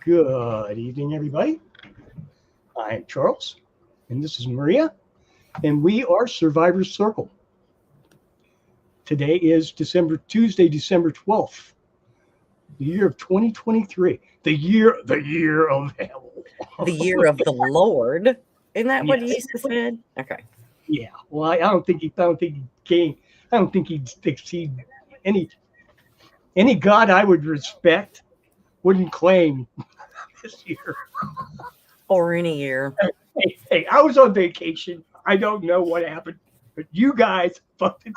Good evening, everybody. I'm Charles, and this is Maria, and we are Survivor's Circle. Today is Tuesday, December 12th, the year of 2023, the year of hell. The year of the Lord. Isn't that what he Yes. used to say? Okay. Yeah. Well, I don't think he came. I don't think he'd succeed. Any god I would respect wouldn't claim this year. Or any year. Hey, I was on vacation. I don't know what happened, but you guys fucking.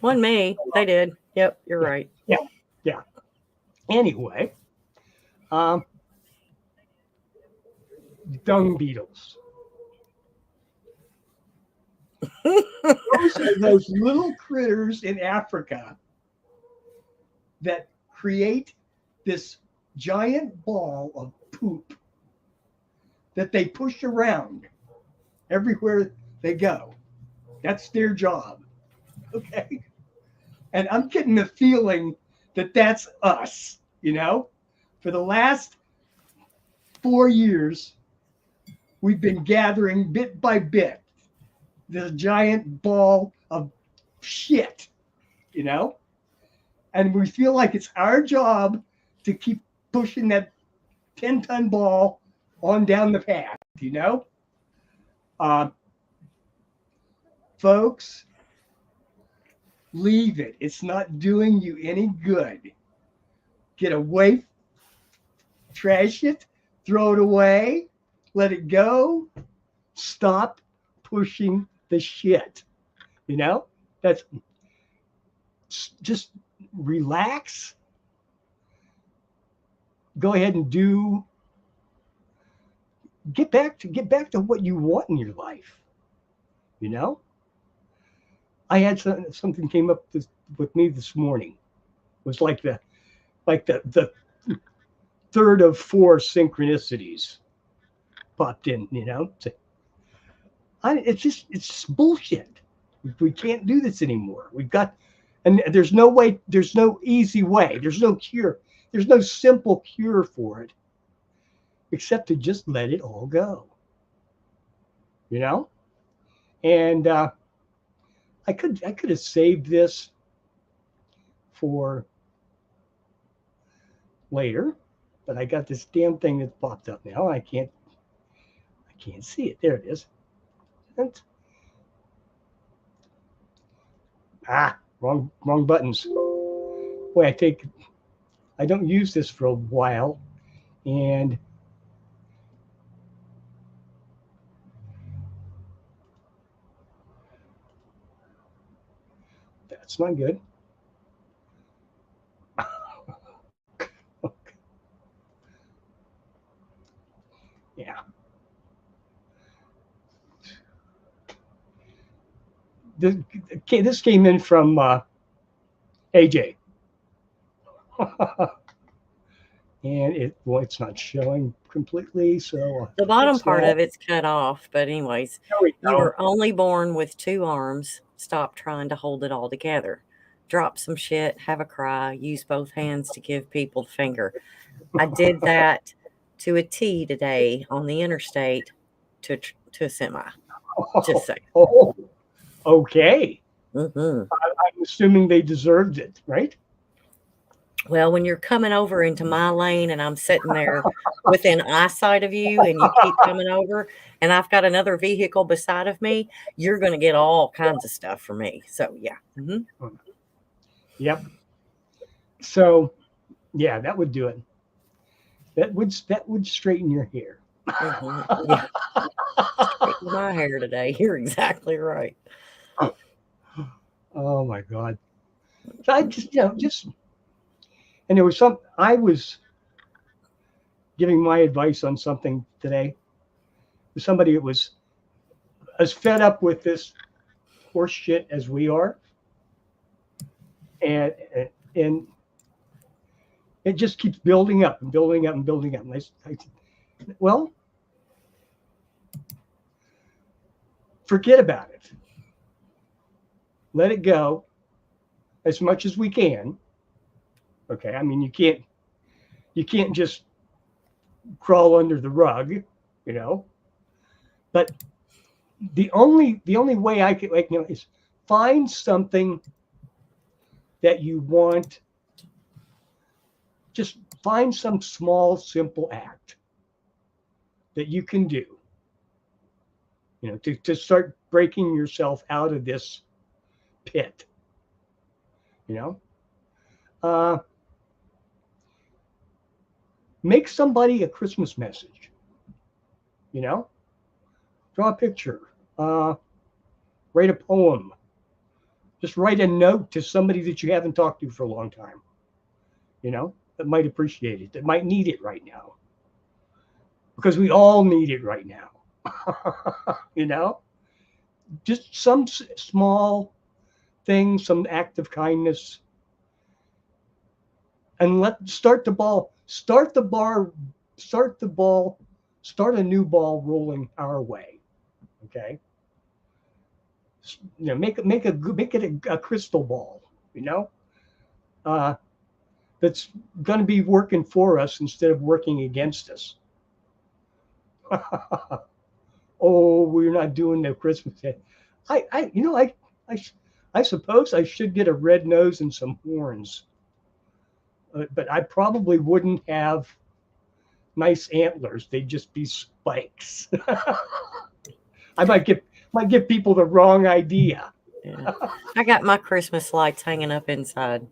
Wasn't me. They did. Yep, you're right. Yeah. Anyway, dung beetles. Those are those little critters in Africa that create this giant ball of poop that they push around everywhere they go. That's their job. Okay. And I'm getting the feeling that that's us, For the last 4 years, we've been gathering bit by bit this giant ball of shit, And we feel like it's our job to keep pushing that 10-ton ball on down the path, Folks, leave it. It's not doing you any good. Get away, trash it, throw it away, let it go. Stop pushing the shit. That's just relax. Go ahead and get back to what you want in your life. I had something came up with me this morning. It was like the third of 4 synchronicities popped in. It's just bullshit. We can't do this anymore. And there's no way. There's no easy way. There's no cure. There's no simple cure for it, except to just let it all go. And I could have saved this for later, but I got this damn thing that popped up now. I can't see it. There it is. Wrong buttons. Boy, I don't use this for a while, and that's not good. Yeah. This came in from AJ. And it's not showing completely, so The bottom part of it's cut off, but anyways, you were only born with 2 arms. Stop trying to hold it all together. Drop some shit, have a cry, use both hands to give people the finger. I did that to a T today on the interstate to a semi. Just saying. Oh, okay. Mm-hmm. I'm assuming they deserved it, right? Well, when you're coming over into my lane and I'm sitting there within eyesight of you and you keep coming over and I've got another vehicle beside of me, you're going to get all kinds of stuff from me. So, yeah. Mm-hmm. Yep. So, yeah, that would do it. That would straighten your hair. Mm-hmm. Yeah. Straighten my hair today. You're exactly right. Oh, my God. So I just... And there was I was giving my advice on something today. Somebody that was as fed up with this horse shit as we are. And it just keeps building up and building up and building up. And well, forget about it. Let it go as much as we can. Okay, I mean, you can't You can't just crawl under the rug, you know. But the only way I can, like, you know, is find something that you want. Just find some small, simple act that you can do, you know, to start breaking yourself out of this pit, you know. Make somebody a Christmas message, you know. Draw a picture, write a poem, just write a note to somebody that you haven't talked to for a long time, you know, that might appreciate it, that might need it right now, because we all need it right now. You know, just some small thing, some act of kindness, and start a new ball rolling our way. Okay, you know, make it a crystal ball, you know, that's going to be working for us instead of working against us. Oh, we're not doing the Christmas thing. You know, I suppose I should get a red nose and some horns, but I probably wouldn't have nice antlers. They'd just be spikes. I might give people the wrong idea. Yeah. I got my Christmas lights hanging up inside.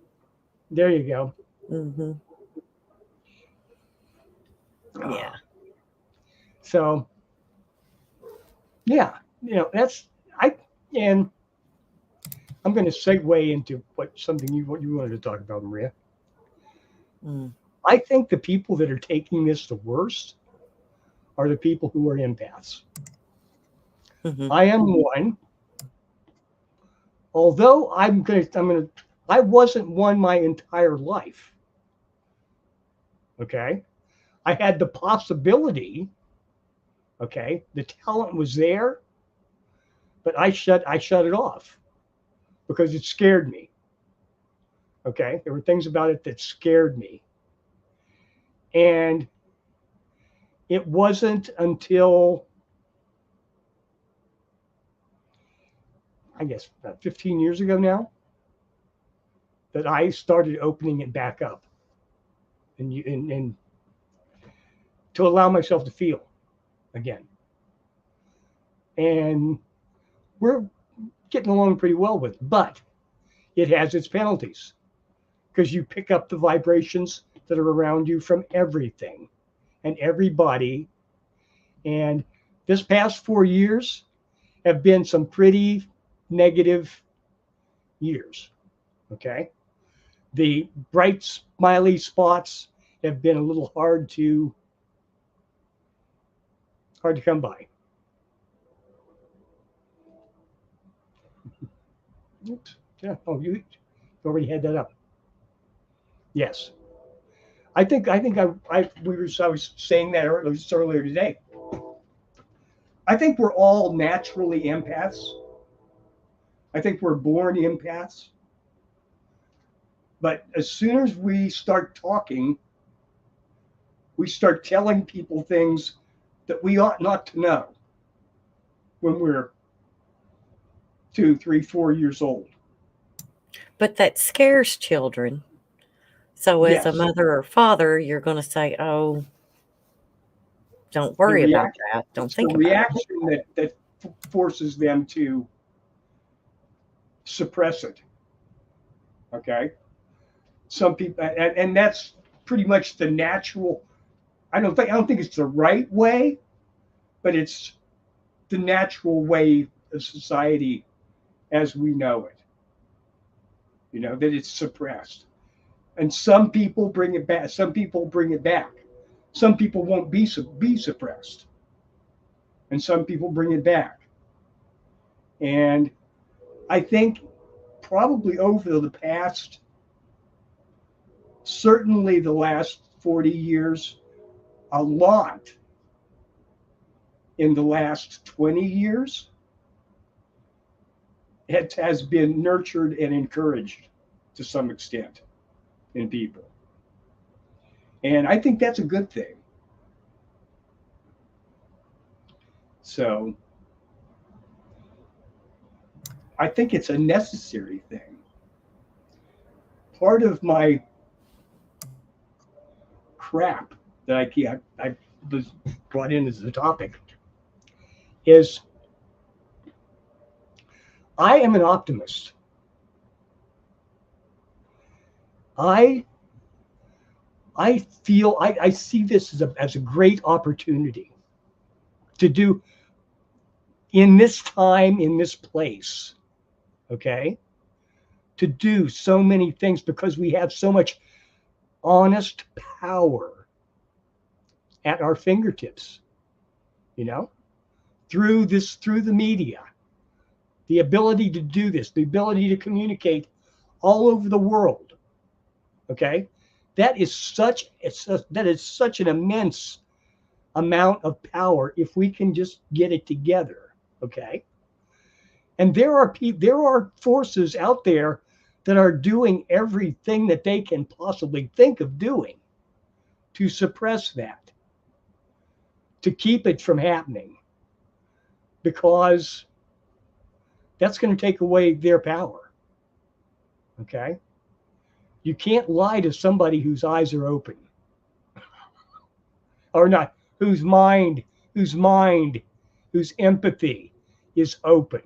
There you go. Mm-hmm. Yeah. So, yeah, you know, and I'm going to segue into what you wanted to talk about, Maria. I think the people that are taking this the worst are the people who are empaths. Mm-hmm. I am one. Although I wasn't one my entire life. Okay. I had the possibility. Okay. The talent was there, but I shut it off because it scared me. Okay. There were things about it that scared me. And it wasn't until, I guess, about 15 years ago now, that I started opening it back up and to allow myself to feel again. And we're getting along pretty well with it, but it has its penalties because you pick up the vibrations that are around you from everything and everybody. And this past 4 years have been some pretty negative years. Okay. The bright smiley spots have been a little hard to come by. Oops. Yeah. Oh, you already had that up. Yes. I was saying that earlier today. I think we're all naturally empaths. I think we're born empaths. But as soon as we start talking, we start telling people things that we ought not to know when we're 2, 3, 4 years old. But that scares children. So as a mother or father, you're going to say, oh, don't worry about that. Don't think about it. The reaction that forces them to suppress it. Okay. Some people, and that's pretty much the natural. I don't think it's the right way, but it's the natural way of society as we know it. You know, that it's suppressed. And some people bring it back. Some people bring it back. Some people won't be suppressed. And some people bring it back. And I think probably over the past, certainly the last 40 years, a lot in the last 20 years, it has been nurtured and encouraged to some extent in people. And I think that's a good thing. So I think it's a necessary thing. Part of my crap that I was brought in as the topic is I am an optimist. I feel I see this as a great opportunity to do in this time, in this place, okay, to do so many things because we have so much honest power at our fingertips, you know, through the media, the ability to do this, the ability to communicate all over the world, okay. That is such an immense amount of power if we can just get it together, okay. And there are forces out there that are doing everything that they can possibly think of doing to suppress that, to keep it from happening, because that's going to take away their power, okay. You can't lie to somebody whose eyes are open, or not, whose empathy is open.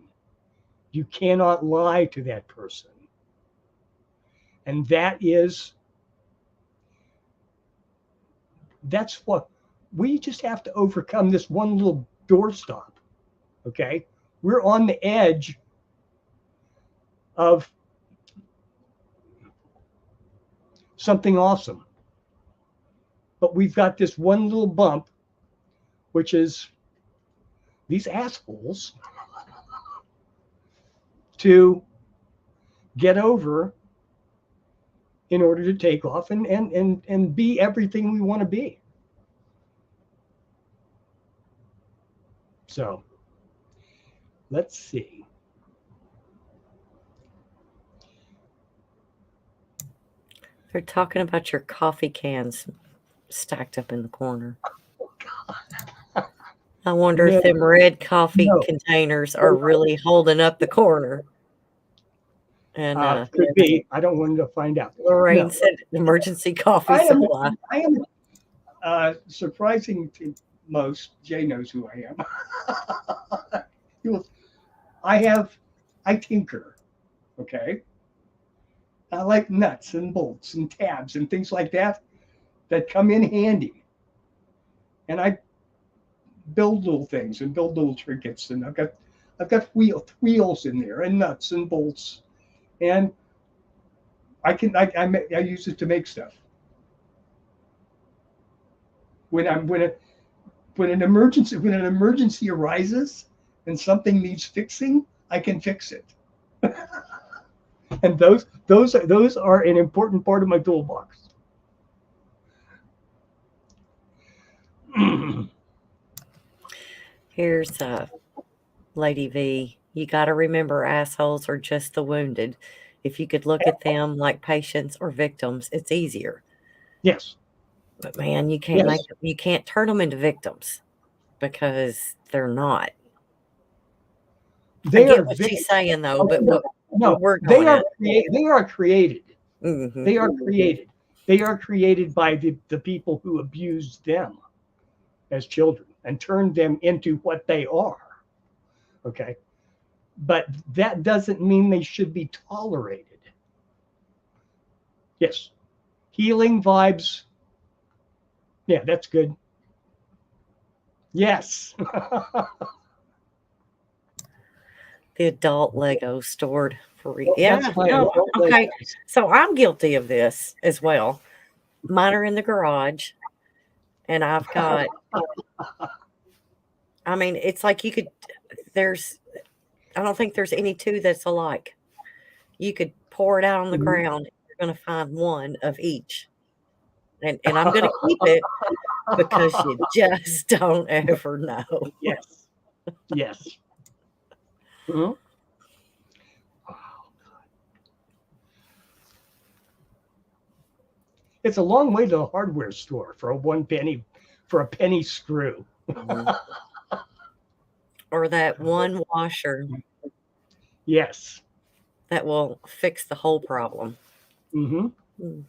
You cannot lie to that person. And that's what we just have to overcome, this one little doorstop. Okay. We're on the edge of something awesome. But we've got this one little bump, which is these assholes to get over in order to take off and be everything we want to be. So let's see. They're talking about your coffee cans stacked up in the corner. Oh, God. I wonder if them red coffee containers are really holding up the corner. And could be. I don't want to find out. Lorraine said emergency coffee supply. I am surprising to most. Jay knows who I am. I tinker. Okay. I like nuts and bolts and tabs and things like that come in handy. And I build little things and build little trinkets, and I've got wheels in there and nuts and bolts, and I use it to make stuff. When an emergency arises and something needs fixing, I can fix it. And those are an important part of my toolbox. Here's Lady V. You got to remember, assholes are just the wounded. If you could look at them like patients or victims, it's easier. Yes. But man, you can't turn them into victims because they're not. I get what she's saying though, but they are created. Mm-hmm. They are created. They are created by the people who abused them as children and turned them into what they are. Okay. But that doesn't mean they should be tolerated. Yes. Healing vibes. Yeah, that's good. Yes. The adult Lego stored for okay. So I'm guilty of this as well. Mine are in the garage, and I've got. I mean, it's like I don't think there's any two that's alike. You could pour it out on the ground. You're going to find one of each, and I'm going to keep it because you just don't ever know. Yes. Yes. Mm-hmm. It's a long way to the hardware store for a penny screw. Or that one washer Yes. that will fix the whole problem. Mm-hmm. Mm.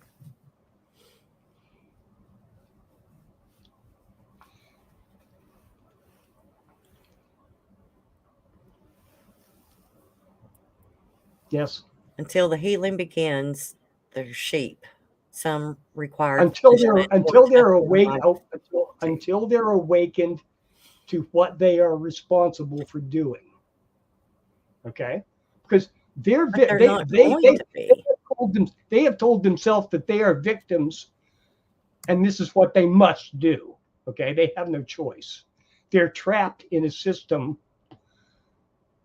Yes. Until the healing begins, they're sheep. Some require Until punishment they're or awake temporary until they're awakened to what they are responsible for doing. Okay? Because But they're not going to be. they have told themselves that they are victims and this is what they must do. Okay? They have no choice. They're trapped in a system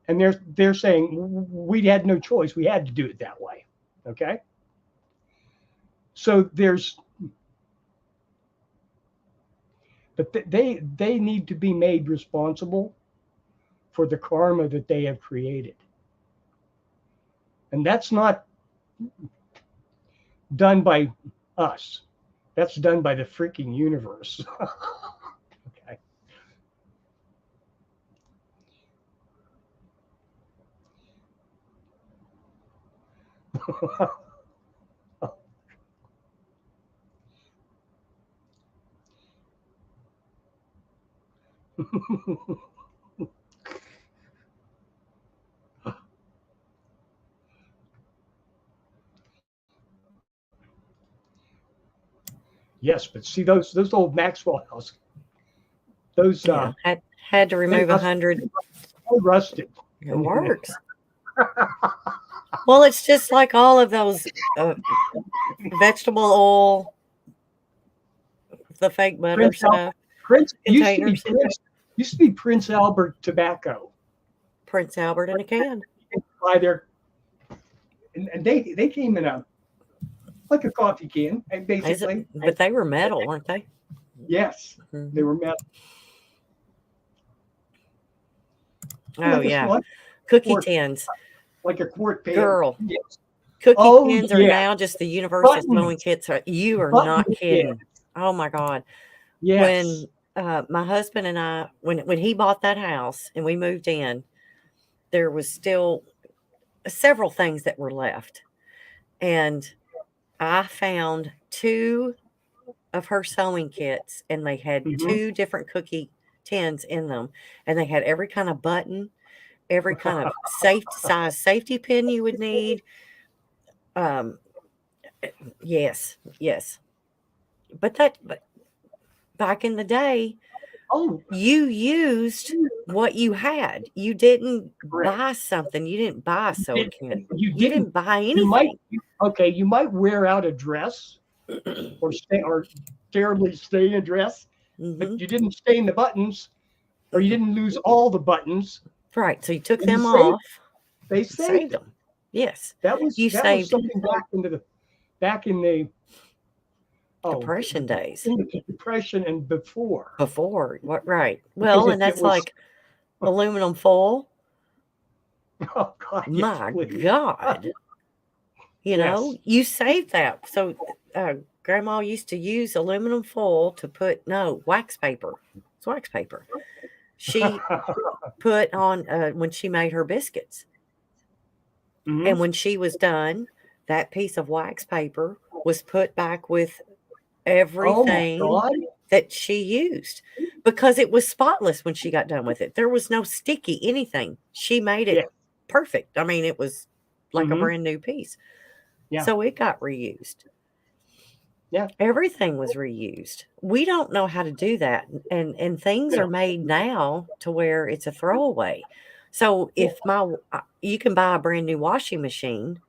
and they're saying we had no choice. We had to do it that way. Okay? So but they need to be made responsible for the karma that they have created. And that's not done by us. That's done by the freaking universe. Okay. Yes, but see those old Maxwell houses. Those Yeah, had to remove 100. They rusted. It works. Well, it's just like all of those vegetable oil, the fake butter stuff. Used to be Prince Albert tobacco. Prince Albert in a can. Buy their, and they came in like a coffee can, basically. But they were metal, weren't they? Yes, they were metal. Oh, yeah. Cookie tins. Like a quart pan. Girl. Yes. Cookie tins are now just the universal sewing kits. You are not kidding. Kits. Oh, my God. Yes. When my husband and I, when he bought that house and we moved in, there was still several things that were left. And I found 2 of her sewing kits, and they had 2 different cookie tins in them. And they had every kind of button, every kind of size safety pin you would need. Yes. But back in the day, you used what you had. You didn't buy something. You didn't buy a sewing kit. You didn't buy anything. You might wear out a dress or terribly stain a dress, but you didn't stain the buttons, or you didn't lose all the buttons. Right. So you took them off. They saved them. Yes. That was something back in the Depression days. In the Depression and before. What? Right. Well, and that's like aluminum foil. Oh God! My God! You know, you saved that. So, Grandma used to use aluminum foil to put wax paper. It's wax paper. She put on when she made her biscuits, and when she was done, that piece of wax paper was put back with everything that she used because it was spotless when she got done with it. There was no sticky anything. She made it perfect. I mean, it was like a brand new piece. Yeah. So it got reused. Yeah. Everything was reused. We don't know how to do that. And things are made now to where it's a throwaway. So if you can buy a brand new washing machine,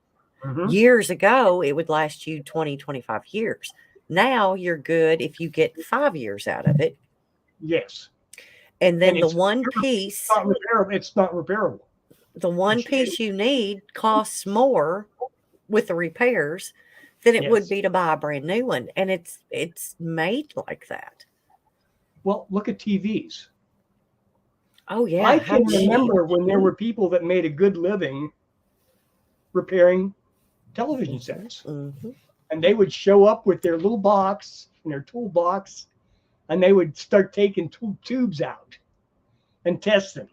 years ago, it would last you 20, 25 years. Now you're good if you get 5 years out of it. Yes. And then the one piece. It's not repairable. The one piece you need costs more with the repairs than it would be to buy a brand new one. And it's made like that. Well, look at TVs. Oh, yeah. I can remember when there were people that made a good living repairing television sets. and they would show up with their little box and their toolbox, and they would start taking tubes out and test them.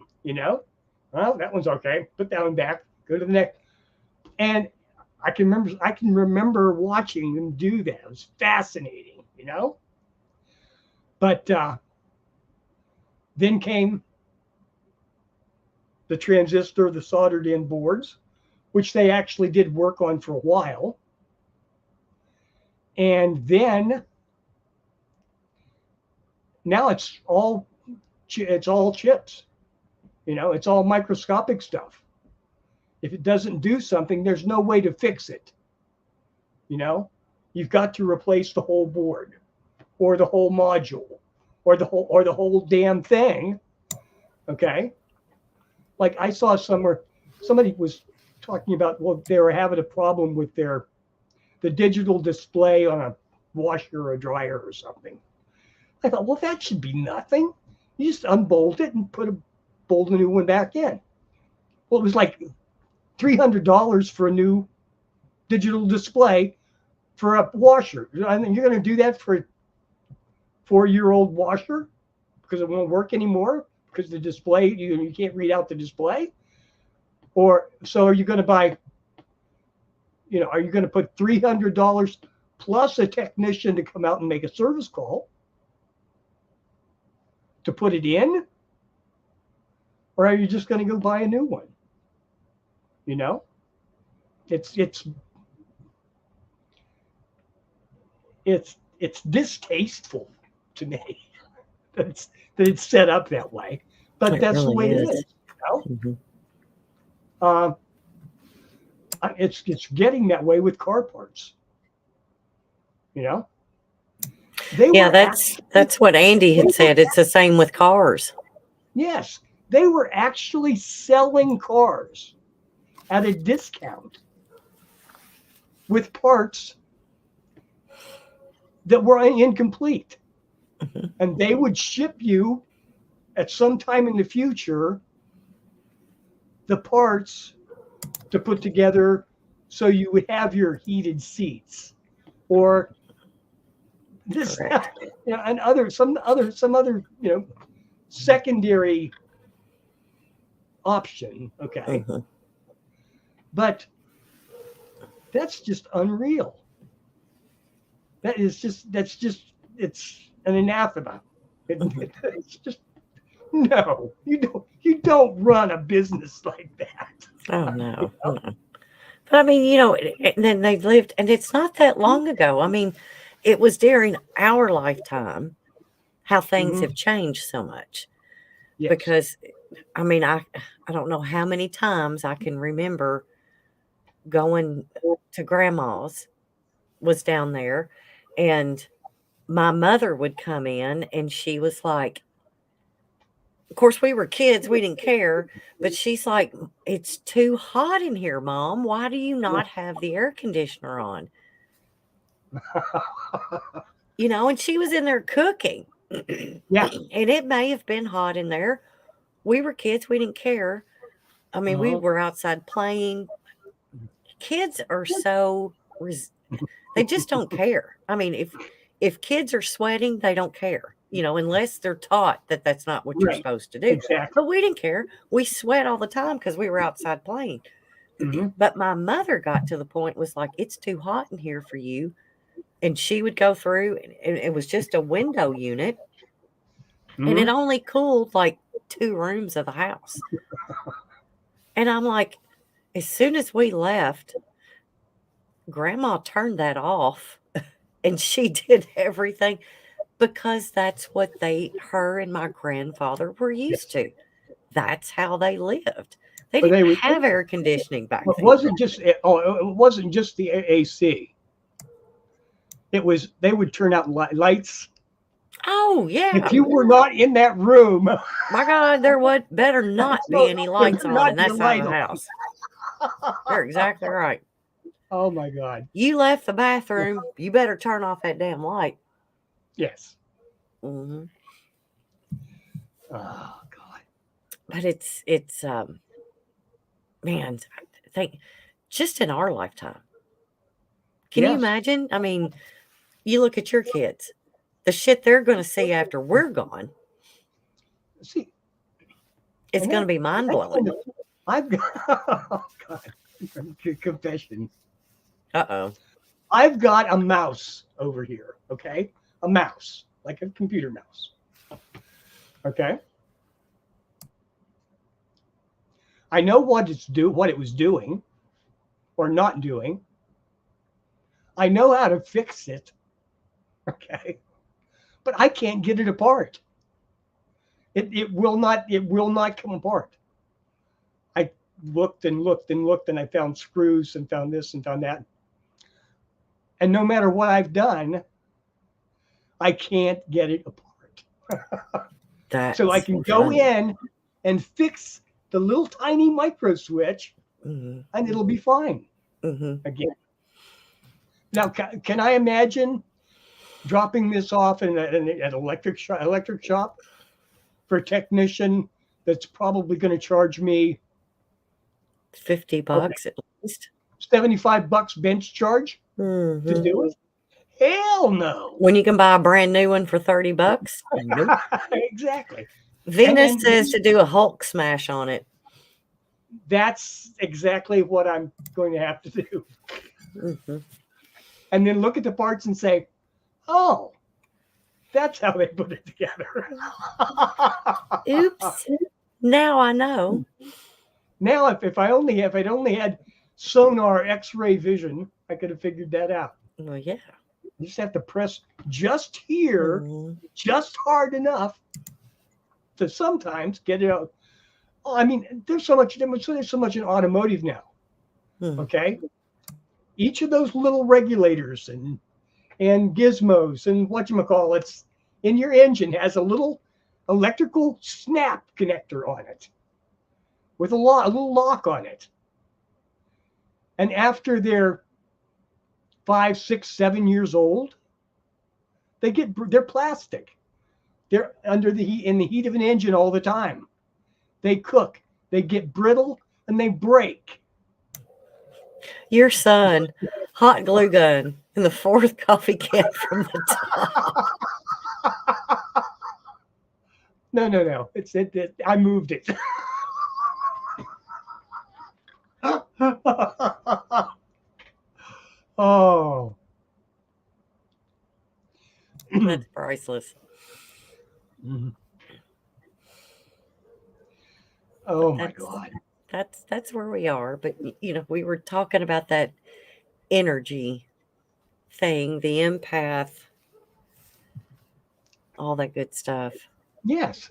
Well, that one's okay. Put that one back. Go to the next. And I can remember watching them do that. It was fascinating. But then came the transistor, the soldered in boards, which they actually did work on for a while. And then now it's all chips. It's all microscopic stuff. If it doesn't do something, there's no way to fix it. You've got to replace the whole board or the whole module or the whole damn thing. Okay. Like I saw somewhere, somebody was talking about, well, they were having a problem with the digital display on a washer or a dryer or something. I thought, well, that should be nothing. You just unbolt it and bolt a new one back in. Well, it was like $300 for a new digital display for a washer. I mean, you're going to do that for a 4-year-old washer because it won't work anymore because the display, you can't read out the display? Or so are you going to buy, are you going to put $300 plus a technician to come out and make a service call to put it in? Or are you just going to go buy a new one? It's distasteful to me that it's set up that way, but that's the way it is. Mm-hmm. It's getting that way with car parts. That's what Andy had said. It's the same with cars. Yes, they were actually selling cars at a discount with parts that were incomplete. Mm-hmm. And they would ship you at some time in the future the parts to put together so you would have your heated seats or this and some other secondary option. Okay. Mm-hmm. But that's just unreal. It's an anathema. It's just, no, you don't run a business like that. Oh no. But I mean, and then they've lived, and it's not that long ago. I mean, it was during our lifetime how things mm-hmm. have changed so much. Yes. Because I mean, I don't know how many times I can remember going to grandma's, was down there, and my mother would come in and she was like, of course we were kids, we didn't care, but she's like, it's too hot in here, Mom. Why do you not have the air conditioner on? And she was in there cooking. Yeah. And it may have been hot in there. We were kids, we didn't care. I mean, we were outside playing. Kids are so they just don't care. I mean, if kids are sweating, they don't care, unless they're taught that that's not what you're supposed to do. Exactly. But we didn't care. We sweat all the time because we were outside playing. Mm-hmm. But my mother got to the point, was like, it's too hot in here for you. And she would go through, and it was just a window unit. Mm-hmm. And it only cooled like 2 rooms of the house. And I'm like, as soon as we left, Grandma turned that off and she did everything because that's what her and my grandfather were used to. That's how they lived. They didn't have air conditioning back then. It wasn't just the AC. It was, they would turn out lights. Oh, yeah. If you were not in that room. My God, there better not be any lights on in that side of the house. You're exactly right. Oh, my God. You left the bathroom. You better turn off that damn light. Yes. Mm-hmm. Oh, God. But it's man, I think just in our lifetime, Can you Yes. imagine? I mean, you look at your kids, the shit they're going to see after we're gone. See, It's going to be mind blowing. I've got, oh God, confession. Uh-oh. I've got a mouse over here, okay? A mouse, like a computer mouse. Okay? I know what it was doing or not doing. I know how to fix it. Okay? But I can't get it apart. It will not come apart. I looked and looked and looked, and I found screws and found this and found that. And no matter what I've done, I can't get it apart. So I can go in and fix the little tiny micro switch, and it'll be fine again. Now, can I imagine dropping this off in an electric shop for a technician that's probably going to charge me $50 at least? $75 bench charge to do it? Hell no. When you can buy a brand new one for $30? Nope. Exactly. Venus says to do a Hulk smash on it. That's exactly what I'm going to have to do. And then look at the parts and say, oh, that's how they put it together. Oops. Now I know. Now, if I'd only had sonar X-ray vision, I could have figured that out. Well, yeah. You just have to press just here, just hard enough to sometimes get it out. Oh, I mean, there's so much in automotive now. Okay, each of those little regulators and gizmos and whatchamacallits in your engine has a little electrical snap connector on it with a little lock on it. And after they're 5, 6, 7 years old, they're plastic. They're under the heat, in the heat of an engine all the time. They cook, they get brittle, and they break. Your son, hot glue gun in the 4th coffee can from the top. No. I moved it. Oh. That's priceless. Oh my God. That's where we are. But we were talking about that energy thing, the empath, all that good stuff. Yes.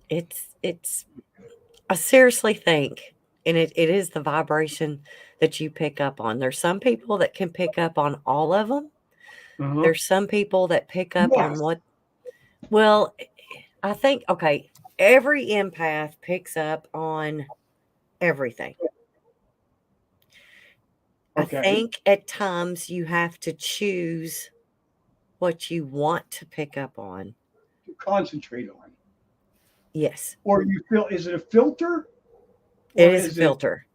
It's I seriously think, and it is the vibration that you pick up on. There's some people that can pick up on all of them. There's some people that pick up on what, well, I think, okay, every empath picks up on everything. Okay. I think at times you have to choose what you want to pick up on. To concentrate on. Yes. Or you feel, is it a filter? It is a filter.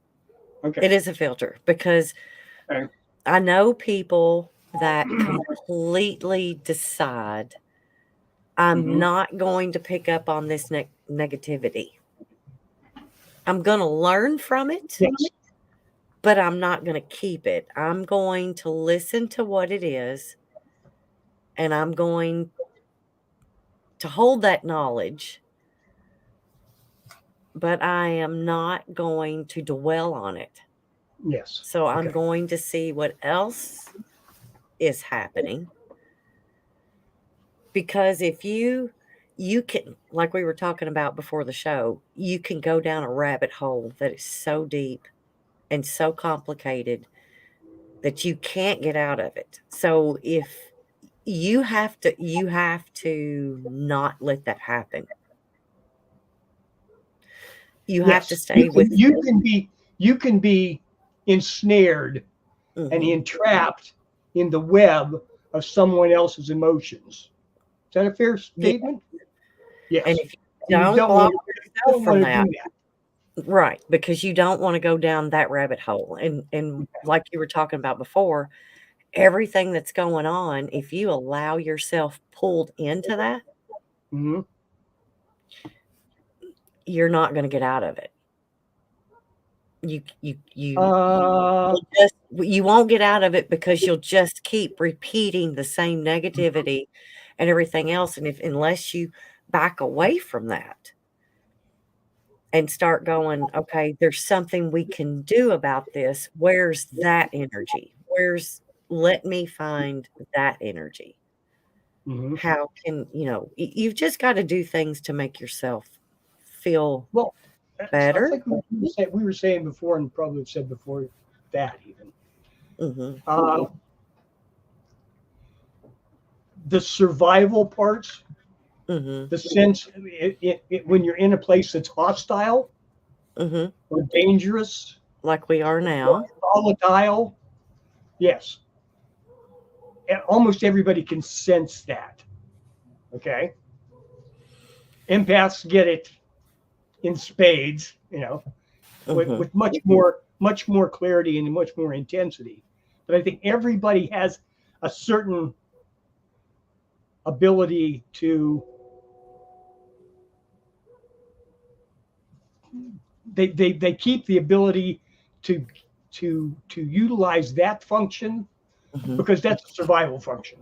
Okay. It is a filter because I know people that completely decide, I'm not going to pick up on this negativity. I'm going to learn from it, but I'm not going to keep it. I'm going to listen to what it is, and I'm going to hold that knowledge, but I am not going to dwell on it. Yes. So I'm going to see what else is happening. Because if you can, like we were talking about before the show, you can go down a rabbit hole that is so deep and so complicated that you can't get out of it. So if you have to not let that happen. You have to stay with you can be ensnared and entrapped in the web of someone else's emotions. Is that a fair statement? Yes. And if you don't block yourself from that, Right, because you don't want to go down that rabbit hole. And like you were talking about before, everything that's going on, if you allow yourself pulled into that, Mm-hmm. you're not going to get out of it. You Uh, you won't get out of it because you'll just keep repeating the same negativity and everything else. And if unless you back away from that and start going, okay, there's something we can do about this. Where's that energy? Let me find that energy. mm-hmm. How can, you've just got to do things to make yourself feel Well, sounds better. like we were saying before, and probably have said before that even. Hmm. Uh, the survival parts, Hmm. the sense when you're in a place that's hostile Hmm. or dangerous Like we are or now. volatile, yes, almost everybody can sense that. Okay, empaths get it in spades, Hmm. with much more clarity and much more intensity. But I think everybody has a certain ability to they keep the ability to to utilize that function Hmm. because that's a survival function.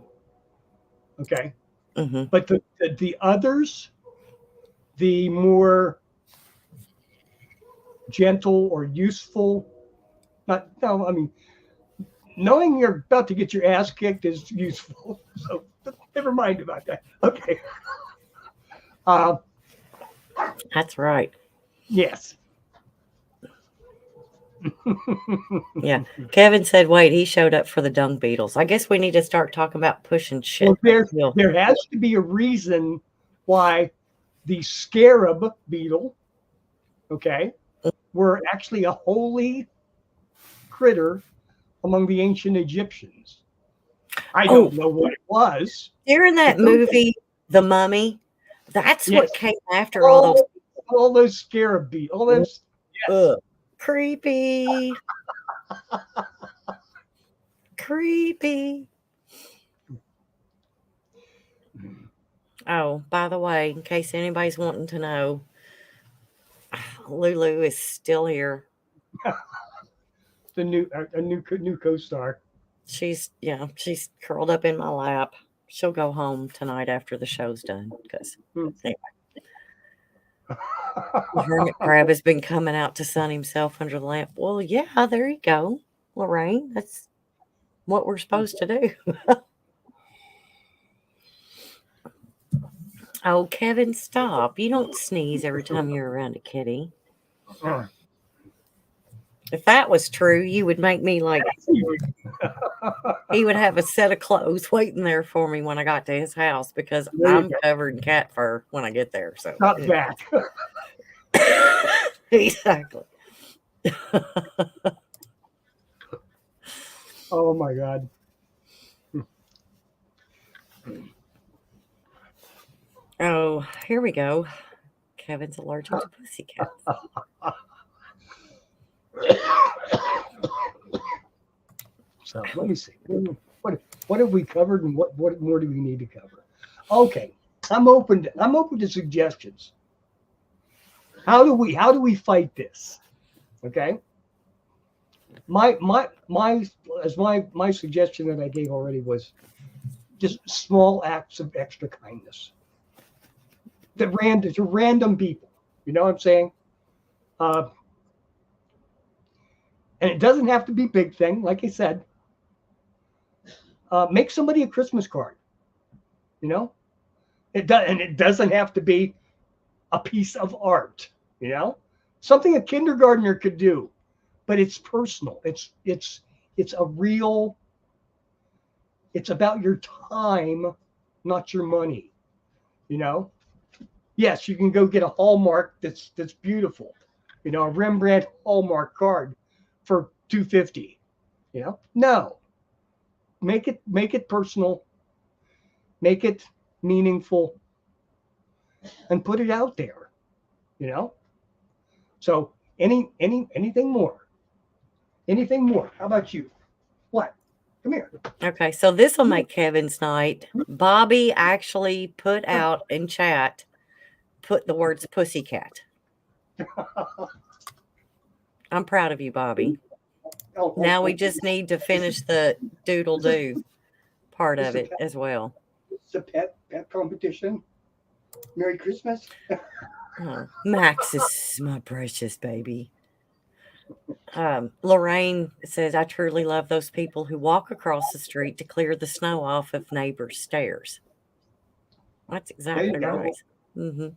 Okay, Hmm. but the others, the more gentle or useful, not no, I mean, knowing you're about to get your ass kicked is useful. So never mind about that. Okay. Uh, That's right. yes. Yeah. Kevin said, wait, he showed up for the dung beetles. I guess we need to start talking about pushing Well, shit there uphill. there has to be a reason why the scarab beetle, okay, were actually a holy critter among the ancient Egyptians. I Oh, don't know what it was, during but that those, movie, The Mummy, that's yes, what came after all those. all those scarab beetles, all those, yes. Ugh. Creepy. Creepy. Oh, by the way, in case anybody's wanting to know, Lulu is still here. The new co-star. She's curled up in my lap. She'll go home tonight after the show's done because Hmm. anyway, the hermit crab has been coming out to sun himself under the lamp. Well, yeah, there you go, Lorraine. That's what we're supposed to do. Oh, Kevin, stop. You don't sneeze every time you're around a kitty. If that was true, you would make me like he would have a set of clothes waiting there for me when I got to his house because There you I'm go. covered in cat fur when I get there. So, Not back. exactly. Oh my God. Oh, here we go. Kevin's allergic to pussycats. So let me see. What have we covered, and what more do we need to cover? Okay, I'm open to suggestions. How do we fight this? Okay, my suggestion that I gave already was just small acts of extra kindness to random people. You know what I'm saying? Uh, and it doesn't have to be big thing. Like I said, make somebody a Christmas card. You know, it doesn't have to be a piece of art. You know, something a kindergartner could do, but it's personal. It's a real. It's about your time, not your money. You know, yes, you can go get a Hallmark that's beautiful. You know, a Rembrandt Hallmark card for $250. You know, no, make it personal, make it meaningful, and put it out there. You know, so Anything more? Anything more? How about you? What? Come here. Okay, so this will make Kevin's night. Bobby actually put out in chat, put the words pussycat. I'm proud of you, Bobby. Now we just need to finish the doodle do part of it as well. It's a pet competition. Merry Christmas. Oh, Max is my precious baby. Lorraine says, I truly love those people who walk across the street to clear the snow off of neighbors' stairs. That's exactly right. Mm-hmm.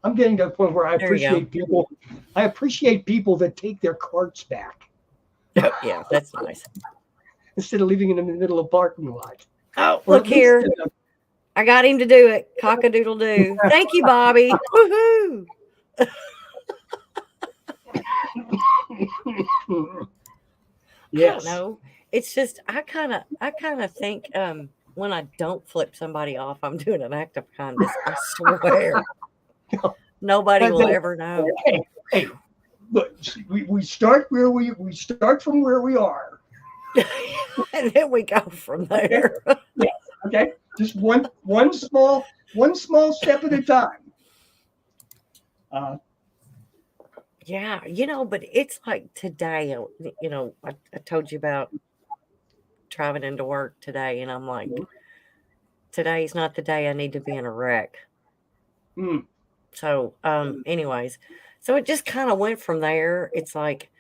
I'm getting to the point where I appreciate people. I appreciate people that take their carts back. Oh, yeah, that's nice. Instead of leaving it in the middle of a parking lot. Oh, look here. I got him to do it. Cock-a-doodle-doo. Thank you, Bobby. Woohoo! Yes. No, it's just I kind of think when I don't flip somebody off, I'm doing an act of kindness. I swear. Nobody will ever know. Hey, look, we start from where we are, and then we go from there. Okay. Yeah. Okay. Just one small step at a time. Yeah, but it's like today. I told you about driving into work today, and I'm like, today's not the day I need to be in a wreck. So, anyways, so it just kind of went from there. It's like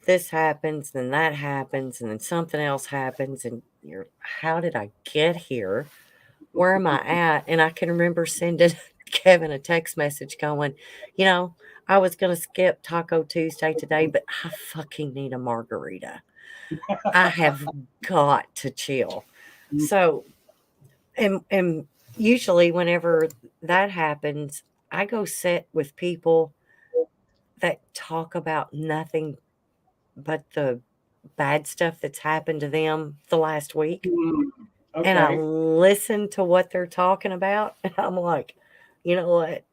this happens, then that happens, and then something else happens, and how did I get here? Where am I at? And I can remember sending Kevin a text message going, I was going to skip Taco Tuesday today, but I fucking need a margarita. I have got to chill. So, and usually whenever that happens, I go sit with people that talk about nothing but the bad stuff that's happened to them the last week. Okay. And I listen to what they're talking about. And I'm like, you know what?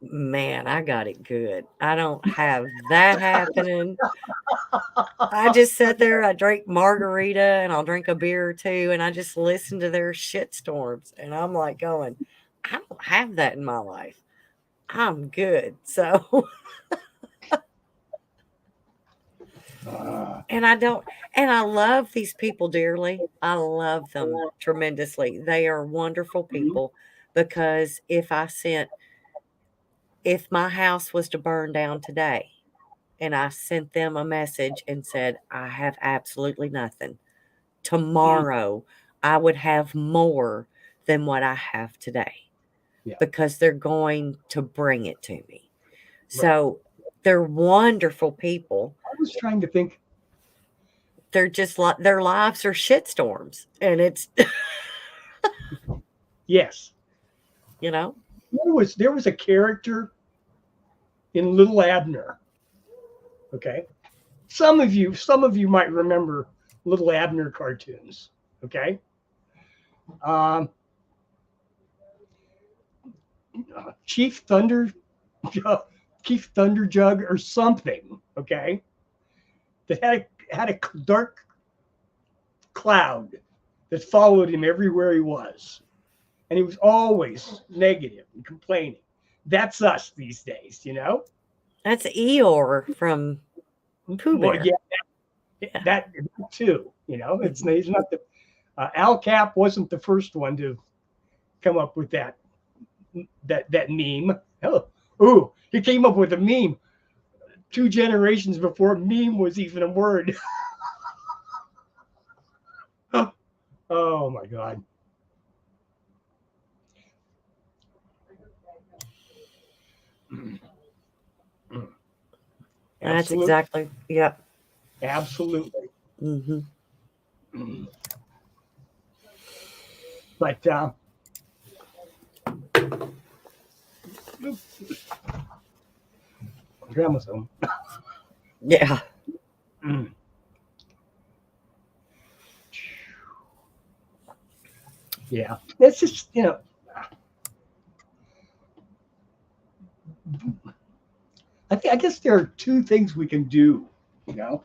Man, I got it good. I don't have that happening. I just sit there, I drink margarita and I'll drink a beer or two, and I just listen to their shit storms. And I'm like going, I don't have that in my life. I'm good. So and I love these people dearly. I love them tremendously. They are wonderful people, because if my house was to burn down today and I sent them a message and said, I have absolutely nothing, tomorrow I would have more than what I have today, because they're going to bring it to me. Right. So they're wonderful people. I was trying to think. They're just like, their lives are shitstorms, and it's yes. There was a character in Little Abner. Okay. Some of you might remember Little Abner cartoons. Okay. Chief Thunderjug or something. Okay. That had a dark cloud that followed him everywhere he was. And he was always negative and complaining. That's us these days, That's Eeyore from Pooh Bear. Well, yeah, that too, It's not the Al Cap wasn't the first one to come up with that meme. Oh, he came up with a meme 2 generations before meme was even a word. Oh my God. That's exactly, yep. Absolutely. Mm-hmm. But grandma's home. Yeah. Yeah. That's just, I I guess there are two things we can do, you know,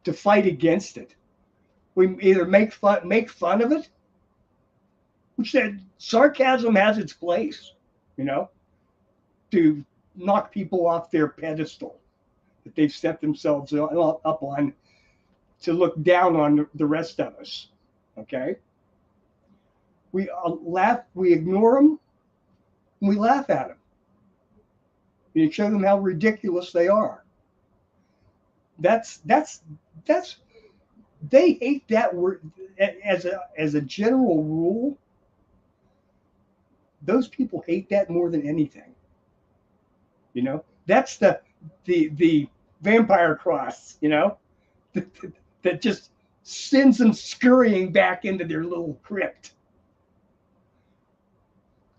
to fight against it. We either make fun of it, which said sarcasm has its place, you know, to knock people off their pedestal that they've set themselves up on, to look down on the rest of us. Okay, we laugh, we ignore them, and we laugh at them. You show them how ridiculous they are. That's they hate that word as a general rule. Those people hate that more than anything. You know, that's the vampire cross, you know, that just sends them scurrying back into their little crypt.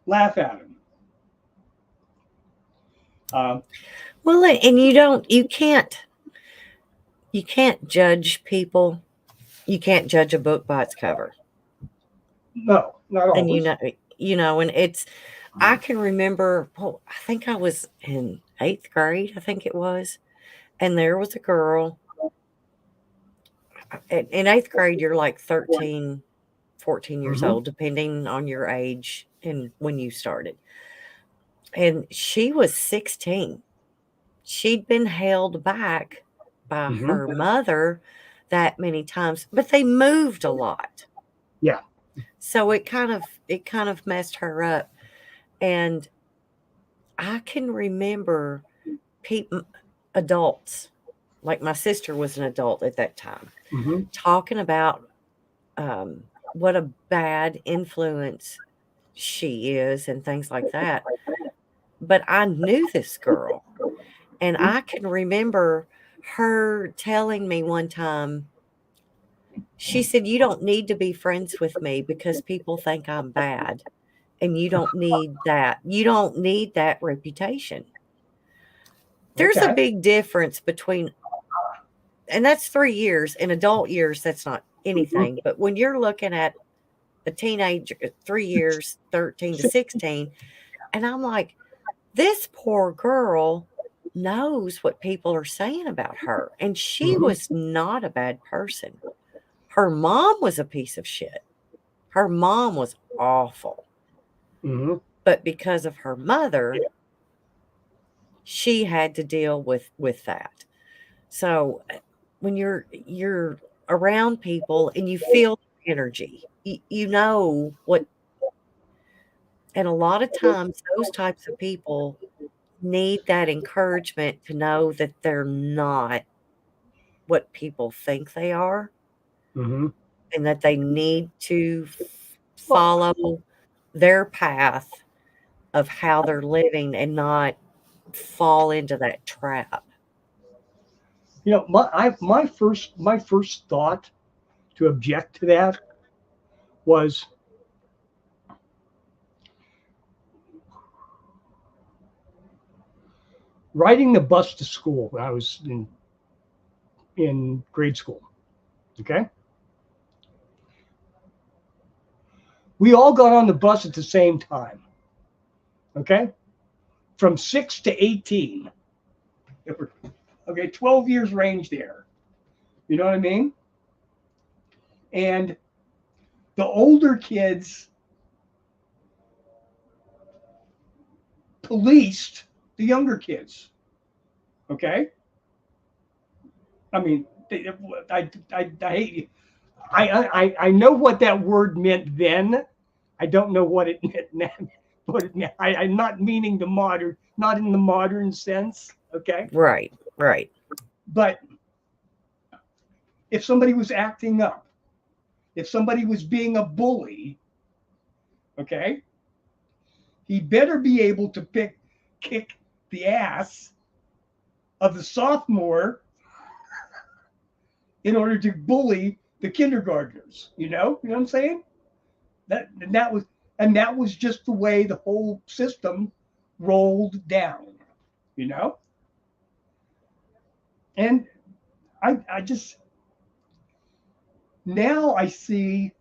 Laugh at them. Well, and you can't judge people. You can't judge a book by its cover. No, not always. And and it's, I can remember, I think I was in 8th grade, I think it was. And there was a girl. In 8th grade, you're like 13, 14 years old, depending on your age and when you started. And she was 16. She'd been held back by her mother that many times, but they moved a lot. Yeah. So it kind of messed her up. And I can remember adults, like my sister was an adult at that time, talking about what a bad influence she is and things like that. But I knew this girl, and I can remember her telling me one time, she said, "You don't need to be friends with me because people think I'm bad, and you don't need that. You don't need that reputation." There's a big difference between, and that's 3 years. In adult years, that's not anything. But when you're looking at a teenager, 3 years, 13 to 16, and I'm like, this poor girl knows what people are saying about her. And she was not a bad person. Her mom was a piece of shit. Her mom was awful. But because of her mother, she had to deal with that. So when you're around people and you feel energy, you know what. And a lot of times those types of people need that encouragement to know that they're not what people think they are, and that they need to follow their path of how they're living and not fall into that trap. You know, my first thought to object to that was, riding the bus to school when I was in grade school. Okay, we all got on the bus at the same time. Okay, from 6 to 18. Okay, 12 years range there. You know what I mean? And the older kids policed the younger kids. Okay? I mean, I know what that word meant then. I don't know what it meant now. I'm not meaning not in the modern sense. Okay? Right. But if somebody was acting up, if somebody was being a bully, okay, he better be able to kick the ass of the sophomore in order to bully the kindergartners. You know what I'm saying? That was just the way the whole system rolled down. You know, and I just, now I see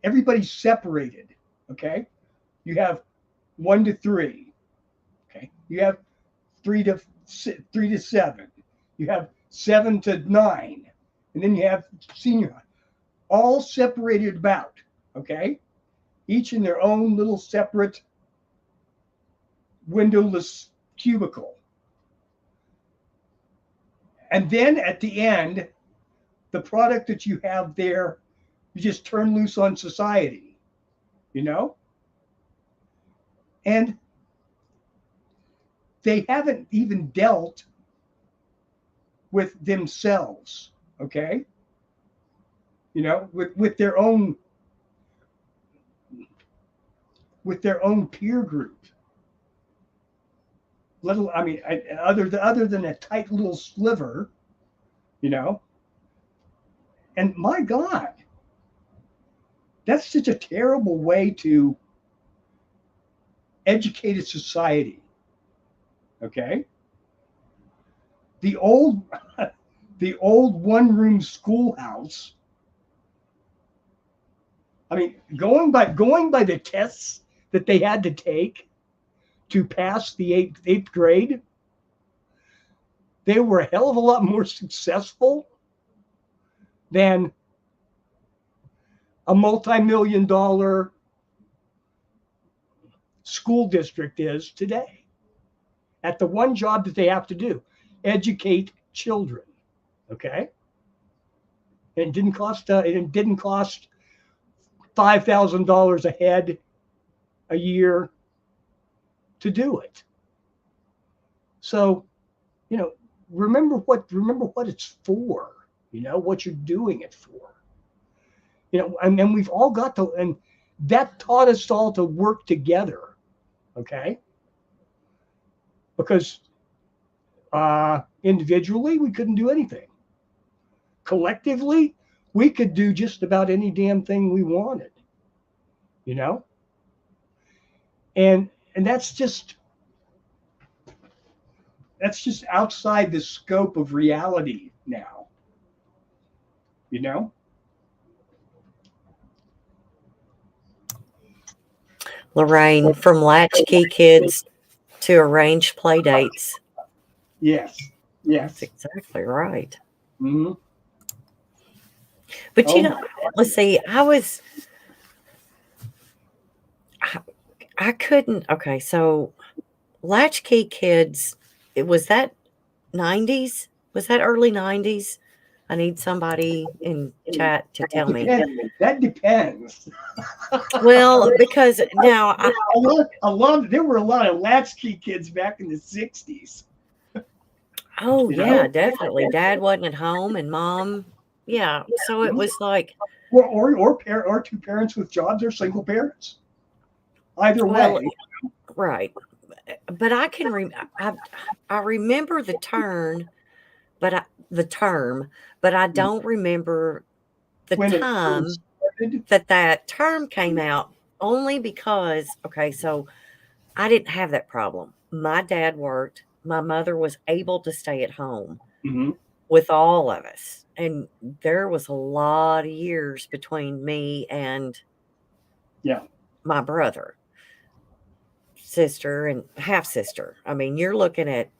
everybody's separated. Okay, you have 1 to 3. Okay. You have 3 to 7. You have 7 to 9. And then you have senior high. All separated about. Okay. Each in their own little separate windowless cubicle. And then at the end, the product that you have there, you just turn loose on society, you know? And they haven't even dealt with themselves, okay? You know, with their own peer group. Other than a tight little sliver, you know. And my God, that's such a terrible way to educate a society. Okay. The old one-room schoolhouse. I mean, going by the tests that they had to take to pass the eighth grade, they were a hell of a lot more successful than a multi-million-dollar school district is today at the one job that they have to do, educate children. Okay. And it didn't cost $5,000 a head a year to do it. So, you know, remember what it's for, you know, what you're doing it for. You know, and we've all got to, and that taught us all to work together. Okay. Because individually, we couldn't do anything. Collectively, we could do just about any damn thing we wanted, you know? And that's just outside the scope of reality now, you know? Lorraine, from latchkey kids to arranged play dates. Yes. That's exactly right. Mm-hmm. But you know, let's see, I couldn't, okay, so latchkey kids, was that 90s? Was that early 90s? I need somebody in chat to tell me. That depends. Well, because now there were a lot of latchkey kids back in the 60s. Oh, yeah, definitely. Dad wasn't at home and mom, yeah. So it was like, or two parents with jobs or single parents. Either way. Right. But I can I remember the term, but I don't remember the time that term came out, only because, okay, so I didn't have that problem. My dad worked. My mother was able to stay at home with all of us. And there was a lot of years between me and my brother, sister, and half sister. I mean, you're looking at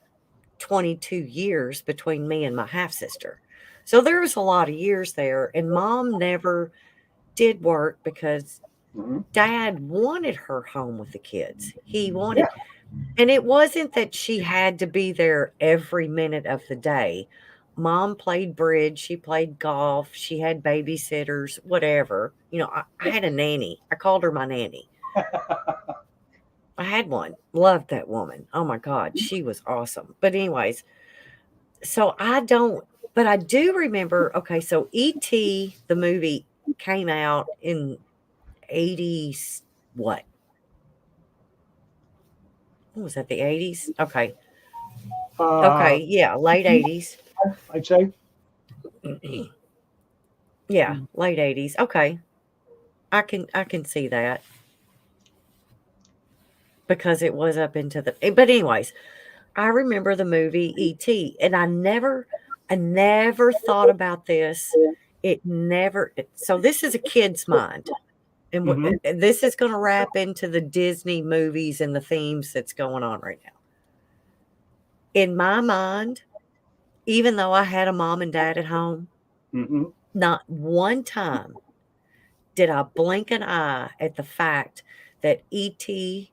22 years between me and my half sister. So there was a lot of years there. And mom never did work because dad wanted her home with the kids. He wanted, and it wasn't that she had to be there every minute of the day. Mom played bridge, she played golf, she had babysitters, whatever. You know, I had a nanny. I called her my nanny. I had one. Loved that woman. Oh my God, she was awesome. But anyways, so I do remember, okay, so E.T., the movie, came out in 80s, what was that, the 80s? Okay. Okay, yeah, late 80s. I'd say. Yeah, late 80s. Okay. I can see that. Because it was up into the, but anyways, I remember the movie E.T. and I never thought about this. So this is a kid's mind. And this is going to wrap into the Disney movies and the themes that's going on right now. In my mind, even though I had a mom and dad at home, not one time did I blink an eye at the fact that E.T.,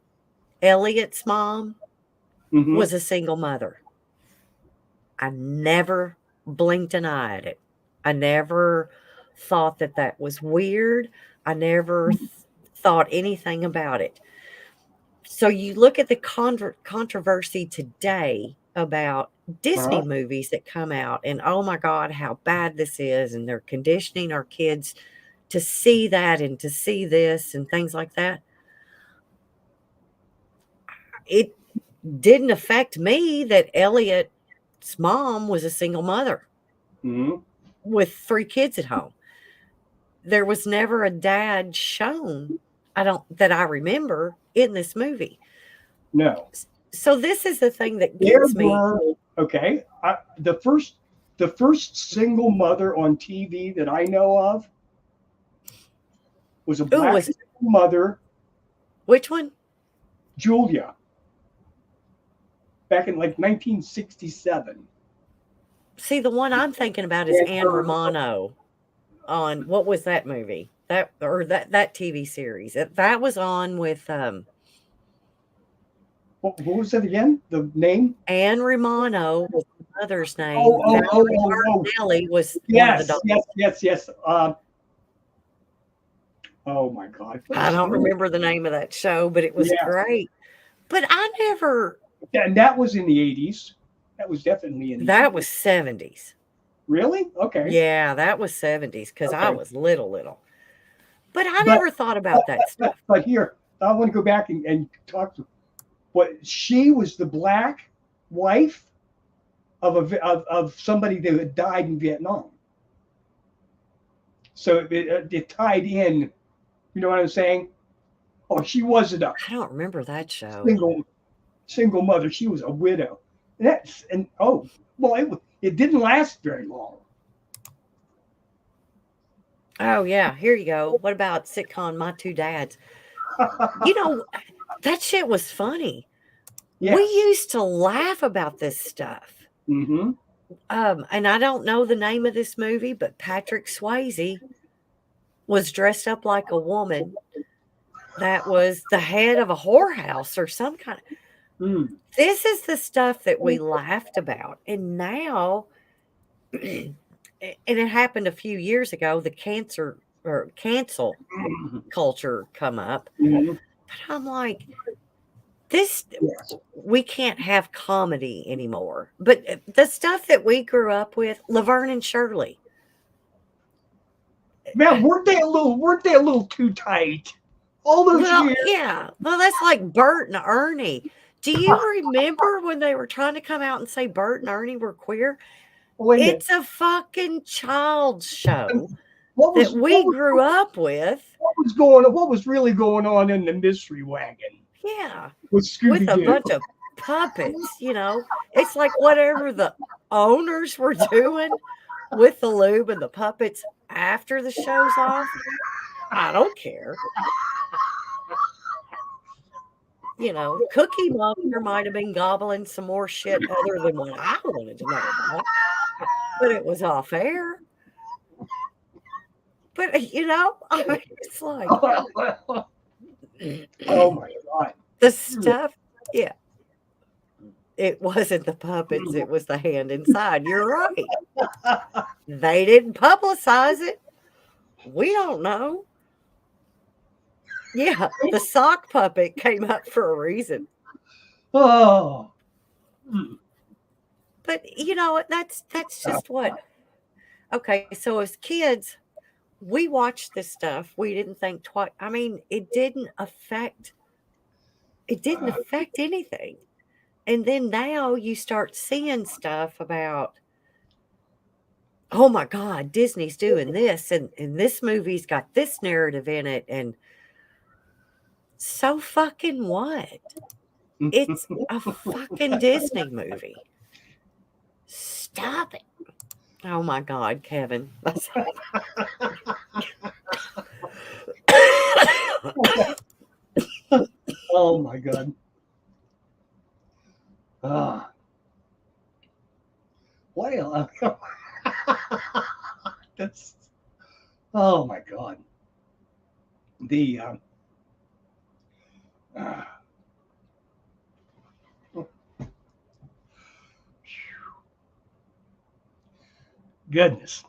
Elliot's mom, was a single mother. I never blinked an eye at it. I never thought that was weird. I never thought anything about it. So you look at the controversy today about Disney movies that come out, and oh my God, how bad this is, and they're conditioning our kids to see that and to see this and things like that. It didn't affect me that Elliot's mom was a single mother with 3 kids at home. There was never a dad shown, that I remember, in this movie. No. So this is the thing that gets me. Okay. The first single mother on TV that I know of was a black single mother. Which one? Julia. Back in like 1967. See, the one I'm thinking about is Anne Romano on, what was that movie? That TV series. That was on with what was it again? The name? Anne Romano was the mother's name. Nellie was one of the daughters. Yes. Oh my God. I don't remember the name of that show, but it was great. But I never. And that was in the 80s. That was definitely in the 80s. That was 70s. Really? Okay. Yeah, that was 70s because I was little. But I never thought about that stuff. But here, I want to go back and talk to what she was, the black wife of somebody that had died in Vietnam. So it tied in. You know what I'm saying? Oh, she wasn't a. I don't remember that show. Single mother. She was a widow. It didn't last very long. Oh yeah, here you go. What about sitcom My Two Dads? That shit was funny. Yes. We used to laugh about this stuff. And I don't know the name of this movie, but Patrick Swayze was dressed up like a woman that was the head of a whorehouse or some kind of. This is the stuff that we laughed about. And now, and it happened a few years ago, the cancel culture come up. But I'm like, we can't have comedy anymore. But the stuff that we grew up with, Laverne and Shirley. Man, weren't they a little too tight? All those years. Yeah. Well, that's like Bert and Ernie. Do you remember when they were trying to come out and say Bert and Ernie were queer? It's a fucking child's show that we grew up with. What was really going on in the mystery wagon? Yeah. With a bunch of puppets, It's like whatever the owners were doing with the lube and the puppets after the show's off. I don't care. Cookie Monster might have been gobbling some more shit other than what I wanted to know about. But it was off air. But, it's like. Oh, my God. The stuff, yeah. It wasn't the puppets. It was the hand inside. You're right. They didn't publicize it. We don't know. Yeah, the sock puppet came up for a reason. Oh. But that's just what. Okay, so as kids, we watched this stuff. We didn't think twice. I mean, it didn't affect anything. And then now you start seeing stuff about, oh my God, Disney's doing this, and this movie's got this narrative in it, and so fucking what? It's a fucking Disney movie. Stop it. Oh my God, Kevin. Oh my God. What else? That's, oh my God. The goodness.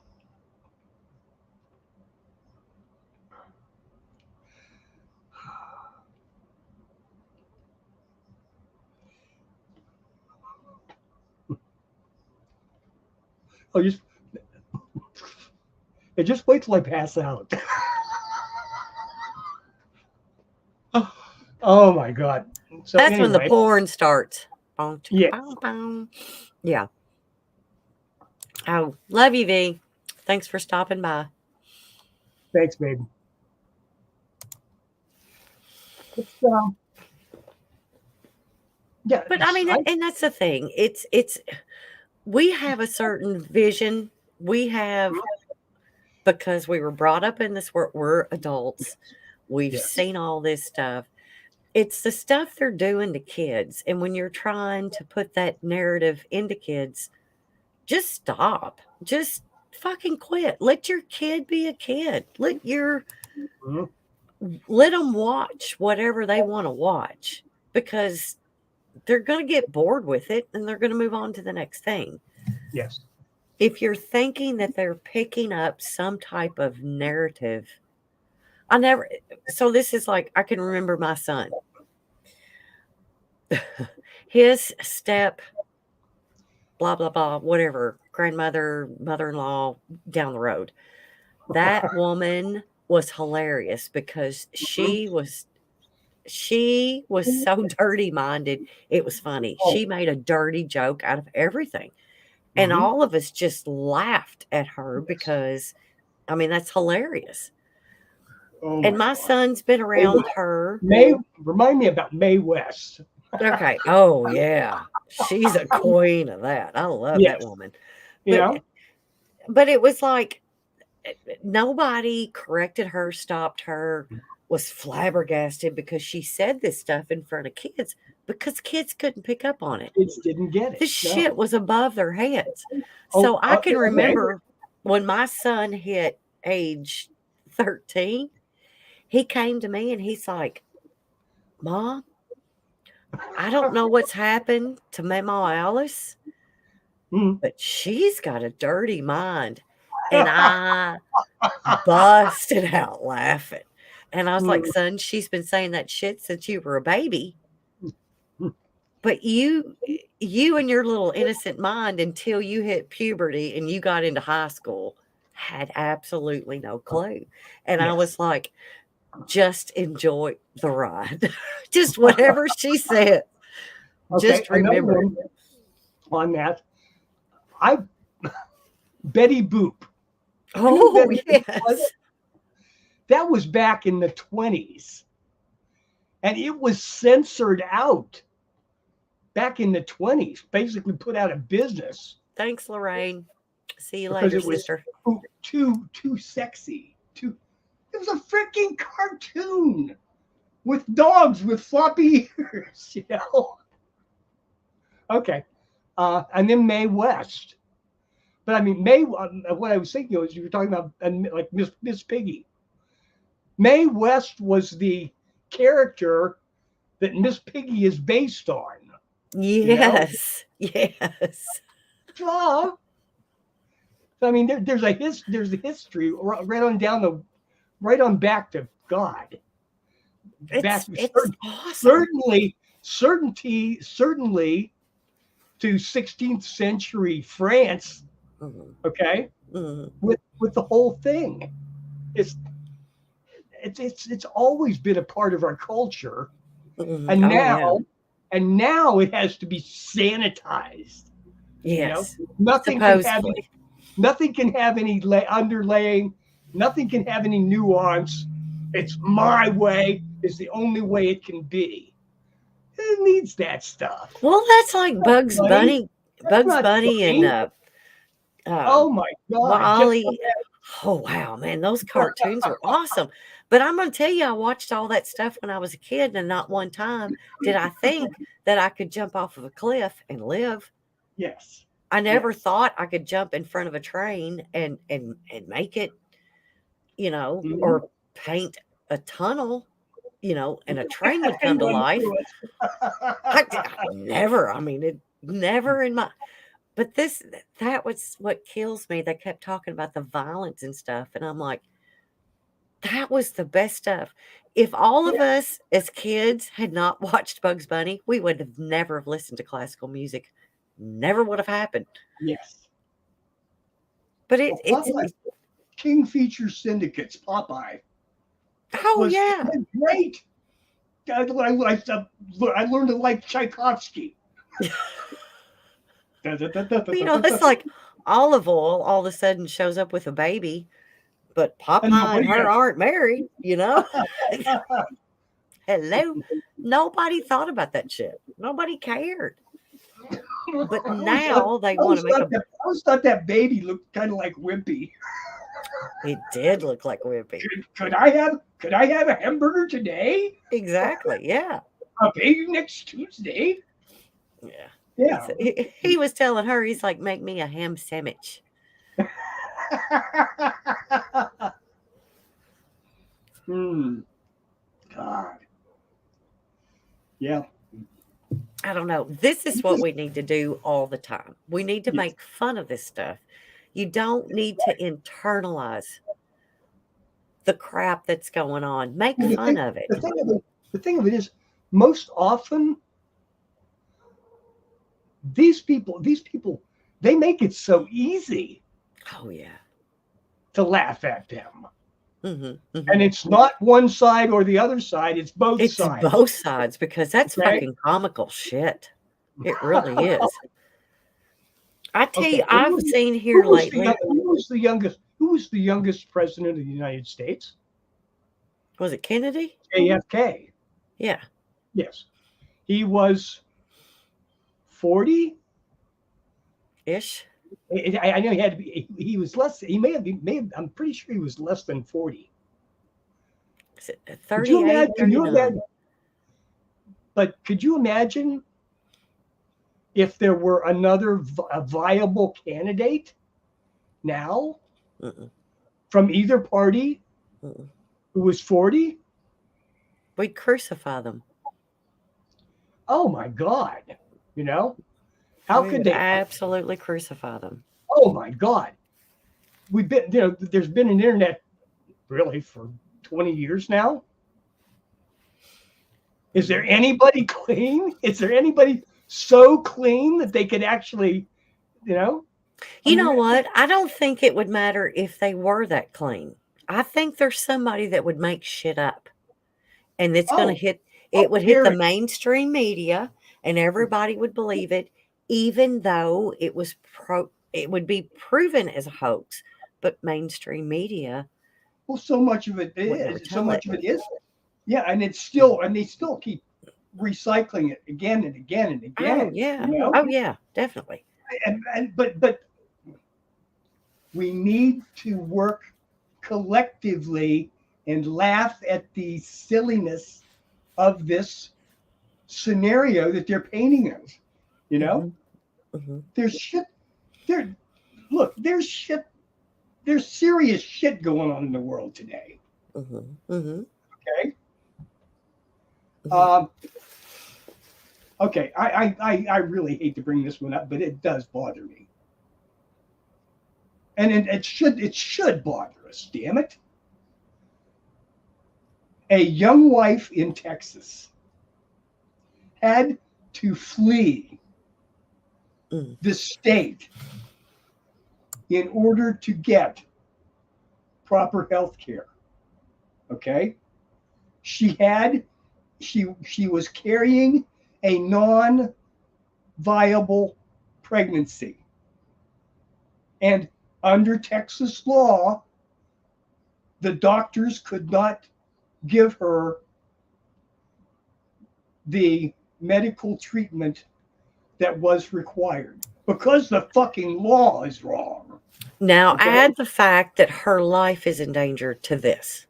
Oh, just wait till I pass out. Oh my God. So That's anyway, when the porn starts. Yes. Yeah. Oh, love you, V. Thanks for stopping by. Thanks, babe. It's, yeah, But I mean, and that's the thing. It's we have a certain vision. We have, because we were brought up in this world. We're adults. We've Yes. seen all this stuff. It's the stuff they're doing to kids. And when you're trying to put that narrative into kids, just stop. Just fucking quit. Let your kid be a kid. Let them watch whatever they want to watch, because they're going to get bored with it and they're going to move on to the next thing. Yes. If you're thinking that they're picking up some type of narrative, so this is like, I can remember my son. His step, blah, blah, blah, whatever, grandmother, mother-in-law down the road. That woman was hilarious because she was so dirty-minded. It was funny. She made a dirty joke out of everything. And all of us just laughed at her because, I mean, that's hilarious. Oh and my God. son's been around her. Remind me about Mae West. Okay. Oh, yeah. She's a queen of that. I love that woman. But it was like nobody corrected her, stopped her, was flabbergasted because she said this stuff in front of kids, because kids couldn't pick up on it. Kids didn't get it. This shit was above their heads. So I can remember when my son hit age 13, he came to me and he's like, Mom, I don't know what's happened to Mama Alice, but she's got a dirty mind. And I busted out laughing. And I was like, son, she's been saying that shit since you were a baby. But you and your little innocent mind, until you hit puberty and you got into high school, had absolutely no clue. And I was like, just enjoy the ride. Just whatever she said. Just remember on that. Betty Boop. Oh, yes. That was back in the 20s. And it was censored out back in the 20s, basically put out of business. Thanks, Lorraine. See you later, sister. Too sexy. It was a freaking cartoon with dogs with floppy ears, Okay. And then Mae West. But I mean, what I was thinking was, you were talking about like Miss Piggy. Mae West was the character that Miss Piggy is based on. Yes. Yes. I mean, there's a history right on back to God. It's awesome. Certainly to 16th century France. Okay, with the whole thing, it's always been a part of our culture, and now it has to be sanitized. Yes, nothing can have any underlaying. Nothing can have any nuance. It's my way is the only way it can be. It needs that stuff. Well, that's like Bugs Bunny and oh my God, Wally. Oh wow, man, those cartoons were awesome. But I'm going to tell you, I watched all that stuff when I was a kid, and not one time did I think that I could jump off of a cliff and live. Yes. I never Yes. thought I could jump in front of a train and make it, Mhm. or paint a tunnel, and a train would come And to run life. through it. I never. I mean, it never in my. But that was what kills me. They kept talking about the violence and stuff, and I'm like, that was the best stuff. If all of us as kids had not watched Bugs Bunny, we would have never have listened to classical music. Never would have happened. Yes. But Well, Popeye, King Feature Syndicates, Popeye oh was yeah. great. I learned to like Tchaikovsky. It's like olive oil all of a sudden shows up with a baby, but Popeye and her aren't married, Hello. Nobody thought about that shit. Nobody cared. But now they want to make I always thought that baby looked kind of like Wimpy. It did look like Wimpy. Could I have a hamburger today? Exactly. Yeah. A baby next Tuesday? Yeah. Yeah. He was telling her, he's like, make me a ham sandwich. God. Yeah. I don't know. This is what we need to do all the time. We need to make fun of this stuff. You don't need to internalize the crap that's going on. Make fun of it. The thing of it is, most often, these people, they make it so easy. Oh yeah. To laugh at them. Mm-hmm, mm-hmm. And it's not one side or the other side. It's both sides. It's both sides, because that's fucking comical shit. It really is. I tell you, I've seen here lately. Who was the youngest president of the United States? Was it Kennedy? JFK. Yeah. Yes. He was 40 ish. I know he had to be. He was less. He may have. I'm pretty sure he was less than 40. 38. But could you imagine if there were another viable candidate now from either party who was 40? We'd crucify them. Oh my God! How could they absolutely crucify them? Oh my God. We've been, there's been an internet really for 20 years now. Is there anybody clean? Is there anybody so clean that they could actually, You know what? I don't think it would matter if they were that clean. I think there's somebody that would make shit up. And it's going to hit the mainstream media, and everybody would believe it, even though it would be proven as a hoax. But mainstream media, well, so much of it is. Yeah, and they still keep recycling it again and again and again. Oh yeah. Oh yeah, definitely. But we need to work collectively and laugh at the silliness of this scenario that they're painting us. There's shit. There's serious shit going on in the world today. Okay. Okay. I really hate to bring this one up, but it does bother me, and it should bother us. Damn it! A young wife in Texas had to flee the state in order to get proper health care. Okay? She was carrying a non-viable pregnancy. And under Texas law, the doctors could not give her the medical treatment that was required because the fucking law is wrong. Now, add the fact that her life is in danger to this.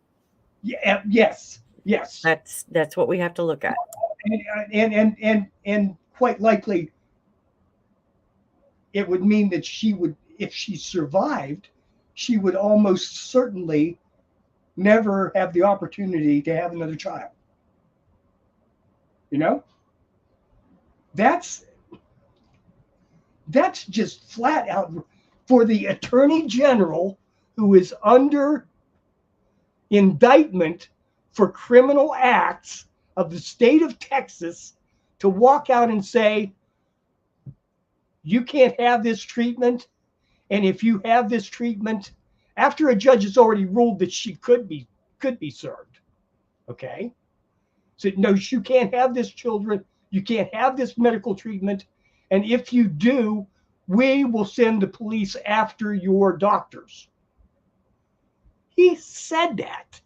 Yeah, yes, yes. That's what we have to look at. And quite likely it would mean that she would, if she survived, she would almost certainly never have the opportunity to have another child. You know? That's just flat out for the attorney general who is under indictment for criminal acts of the state of Texas to walk out and say, you can't have this treatment. And if you have this treatment, after a judge has already ruled that she could be served, okay? So no, you can't have this children, you can't have this medical treatment, and if you do, we will send the police after your doctors. He said that.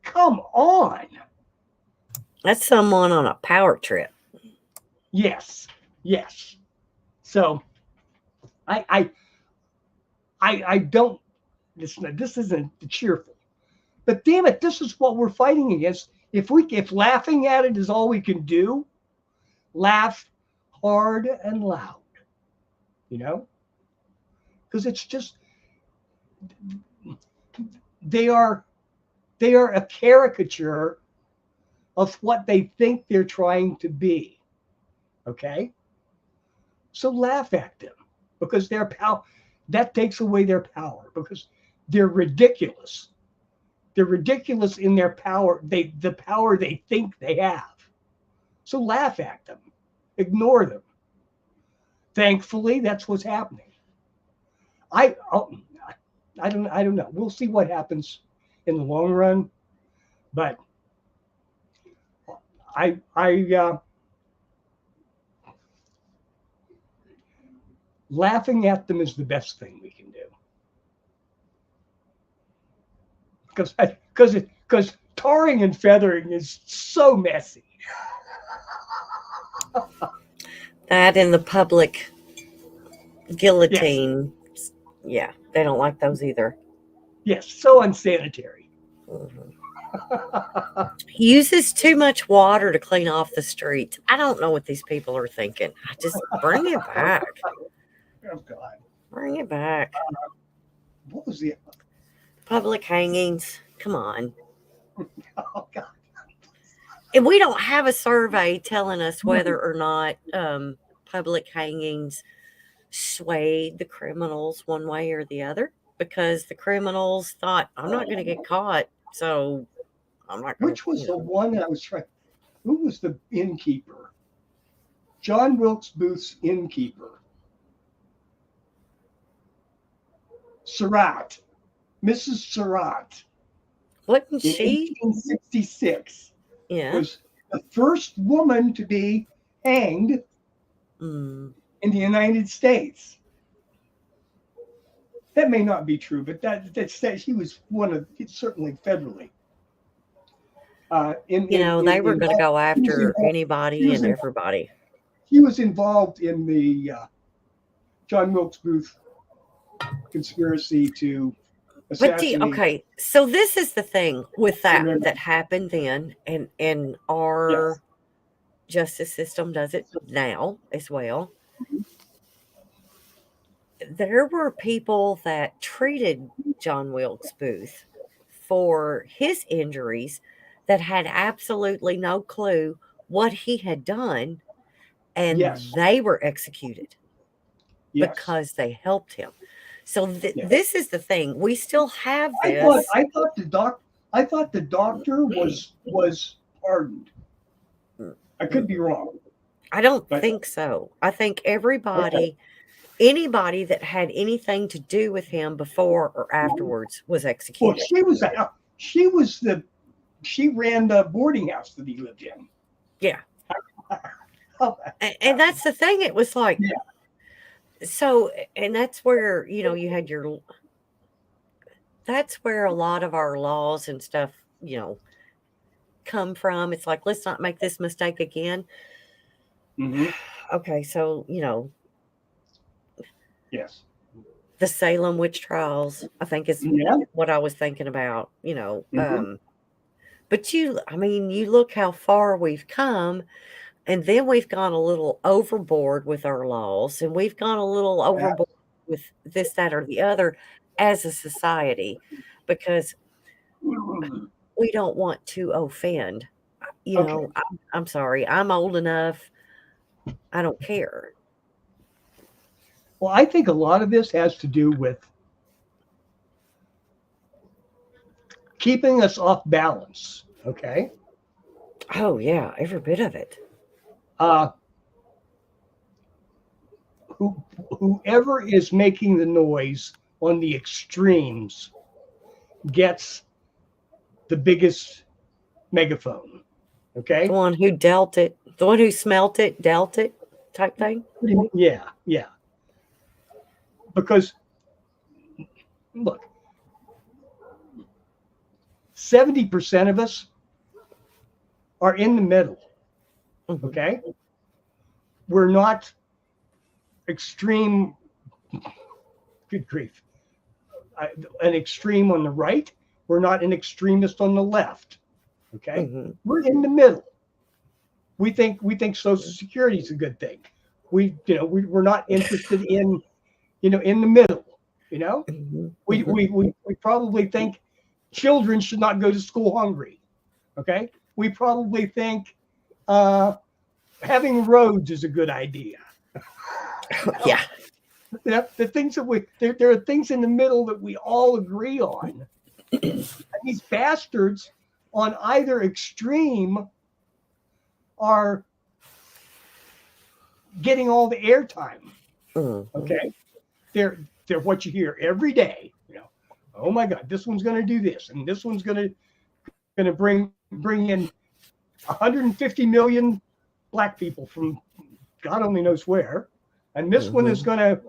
Come on. That's someone on a power trip. Yes, yes. So I don't. This isn't cheerful, but damn it, this is what we're fighting against. If laughing at it is all we can do, laugh hard and loud. You know, because it's just they are a caricature of what they think they're trying to be. Okay, so laugh at them because their power, that takes away their power because they're ridiculous. They're ridiculous in their power, the power they think they have. So laugh at them, ignore them. Thankfully, that's what's happening. I don't know. We'll see what happens in the long run, but laughing at them is the best thing we can do. Because tarring and feathering is so messy. That and the public guillotine. Yes. Yeah, they don't like those either. Yes, so unsanitary. He uses too much water to clean off the streets. I don't know what these people are thinking. Just bring it back. Oh, God. Bring it back. What was the public hangings? Come on. Oh, God. And we don't have a survey telling us whether or not public hangings swayed the criminals one way or the other, because the criminals thought, I'm not going to get caught, so I'm not going to. Which was the one I was trying? Who was the innkeeper? John Wilkes Booth's innkeeper. Surratt. Mrs. Surratt. Wasn't in she? 1866. Yeah. Was the first woman to be hanged in the United States. That may not be true, but that he was one of, certainly federally. They were going to go after anybody and everybody. He was involved in the John Wilkes Booth conspiracy to assassinate. But okay, so this is the thing with that happened then, and our justice system does it now as well. There were people that treated John Wilkes Booth for his injuries that had absolutely no clue what he had done, and they were executed because they helped him. So this is the thing. We still have this. I thought the doctor was pardoned. I could be wrong. I don't think so. I think anybody that had anything to do with him before or afterwards was executed. Well, she ran the boarding house that he lived in. Yeah. And that's the thing. It was like, so, and that's where, you had that's where a lot of our laws and stuff, come from. It's like, let's not make this mistake again. Okay. So, Yes. the Salem witch trials, I think, is what I was thinking about, but you look how far we've come, and then we've gone a little overboard with our laws, and we've gone a little overboard with this, that, or the other as a society, because we don't want to offend. I'm sorry, I'm old enough. I don't care. Well, I think a lot of this has to do with keeping us off balance. Okay. Oh yeah, every bit of it. Whoever is making the noise on the extremes gets the biggest megaphone. Okay. The one who dealt it, the one who smelt it, dealt it, type thing. Yeah. Because look, 70% of us are in the middle. Okay. We're not extreme. Good grief. An extreme on the right. We're not an extremist on the left. Okay. We're in the middle. We think Social Security is a good thing. We're not interested in in the middle. We probably think children should not go to school hungry. Okay. We probably think having roads is a good idea. Yeah. The things that there are things in the middle that we all agree on. And these bastards on either extreme are getting all the airtime. Okay. They're what you hear every day. Oh my God, this one's going to do this, and this one's going to bring in 150 million black people from God only knows where, and this one is going to.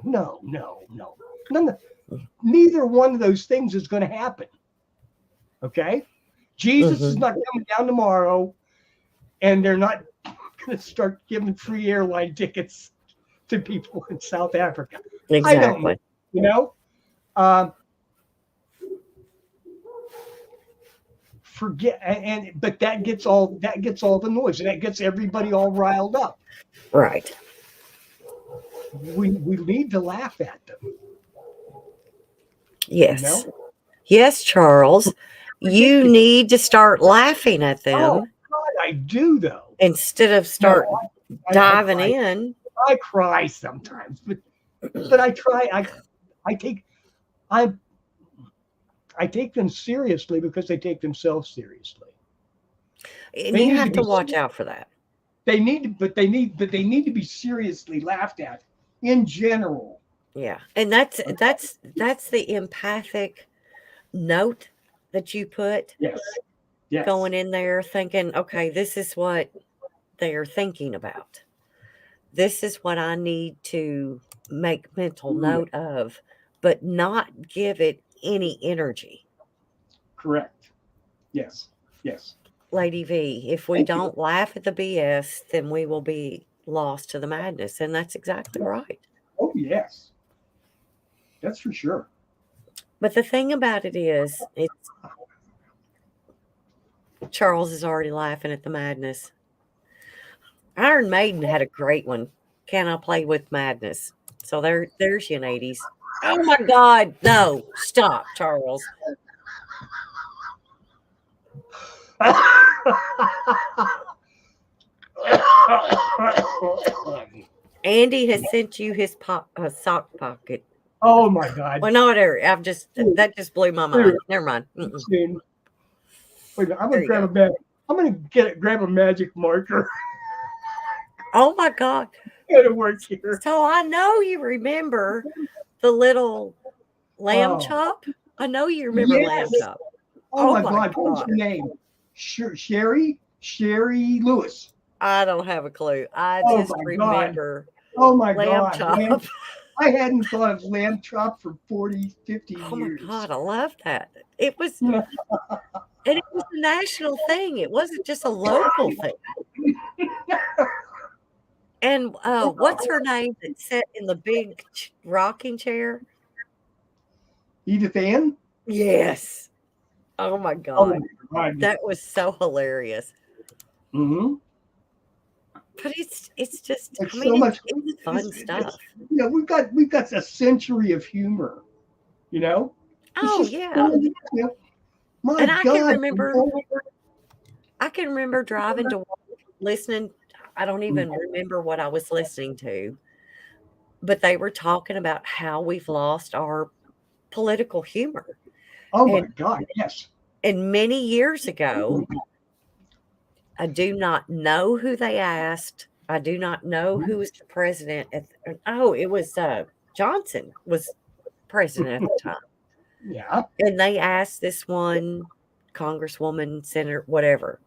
No. Neither one of those things is going to happen. Okay, Jesus is not coming down tomorrow, and they're not going to start giving free airline tickets to people in South Africa. Exactly. I don't know. Forget but that gets all the noise, and that gets everybody all riled up. Right. We need to laugh at them. Yes. Yes, Charles. You need to start laughing at them. Oh God, I do though. Instead of start diving in. I cry sometimes, but I try. I take them seriously because they take themselves seriously. And you have to watch out for that. They need to be seriously laughed at in general. Yeah, and that's the empathic note that you put. Yes. Going in there thinking, okay, this is what they are thinking about. This is what I need to make mental note of, but not give it any energy. Correct. Yes. Lady V, if we don't laugh at the BS, then we will be lost to the madness. And that's exactly right. Oh, yes. That's for sure. But the thing about it is, Charles is already laughing at the madness. Iron Maiden had a great one. Can I play with madness? So there's you, ladies. Oh my God. No, stop, Charles. Andy has sent you his sock pocket. Oh my God! Well, no, that just blew my mind. Never mind. Wait, I'm gonna grab a magic marker. Oh my God! It'll work here. So I know you remember the little lamb chop. I know you remember lamb chop. Oh my God! What's your name? Sherry Lewis. I don't have a clue. I just remember. Oh my lamb God! Chop. I hadn't thought of lamb chop for 40, 50 years. Oh my God! I love that. It was, and it was a national thing. It wasn't just a local thing. And what's her name that sat in the big rocking chair? Edith Ann? Yes. Oh my Oh, God. my God. That was so hilarious. Mm-hmm. But it's just, It's I so mean, much. it's fun stuff. We've got a century of humor. It's Oh just yeah. my And God. I can remember driving to work, listening. I don't even remember what I was listening to, but they were talking about how we've lost our political humor. Oh my And God, yes. and many years ago, I do not know who they asked. I do not know who was the president it was Johnson was president at the time. Yeah. And they asked this one congresswoman, senator, whatever,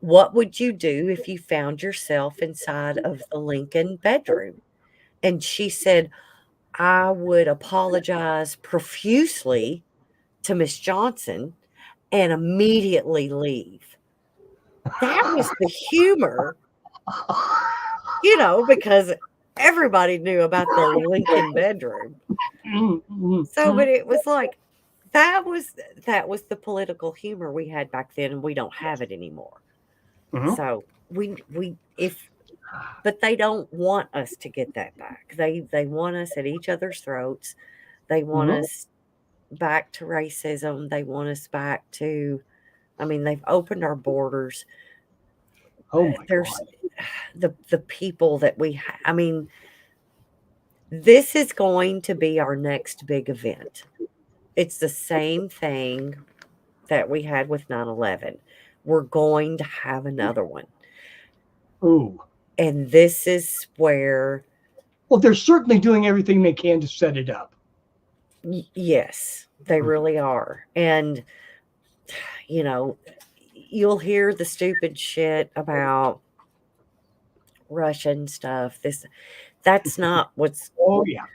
what would you do if you found yourself inside of the Lincoln bedroom? And she said, I would apologize profusely to Miss Johnson and immediately leave. That was the humor, because everybody knew about the Lincoln bedroom. So, but it was like that was the political humor we had back then, and we don't have it anymore. So but they don't want us to get that back. They want us at each other's throats. They want us back to racism. They want us back to, I mean, they've opened our borders. Oh my There's God. the people that I mean, this is going to be our next big event. It's the same thing that we had with 9/11. We're going to have another one. Ooh. And this is where. Well, they're certainly doing everything they can to set it up. Yes, they really are. And, you'll hear the stupid shit about Russian stuff. That's not what's. Oh, yeah.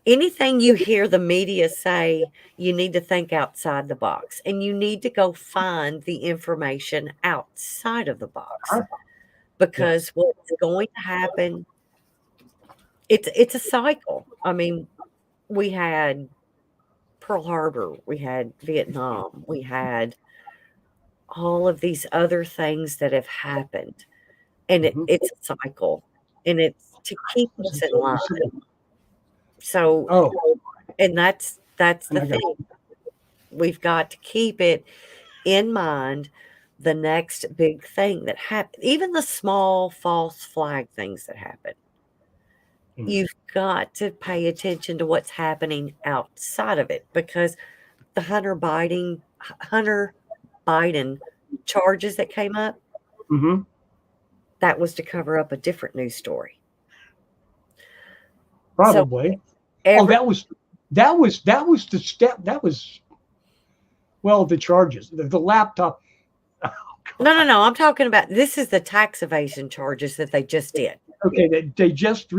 Anything you hear the media say, you need to think outside the box, and you need to go find the information outside of the box, because what's going to happen, it's a cycle. I mean, we had Pearl Harbor, we had Vietnam, we had all of these other things that have happened, and it's a cycle, and it's to keep us in line. So, and that's the thing. We've got to keep it in mind, the next big thing that happened, even the small false flag things that happen. You've got to pay attention to what's happening outside of it, because the Hunter Biden charges that came up, that was to cover up a different news story. Probably. So that was the step. That was, well, the charges, the laptop. Oh, no. I'm talking about, this is the tax evasion charges that they just did. Okay, they just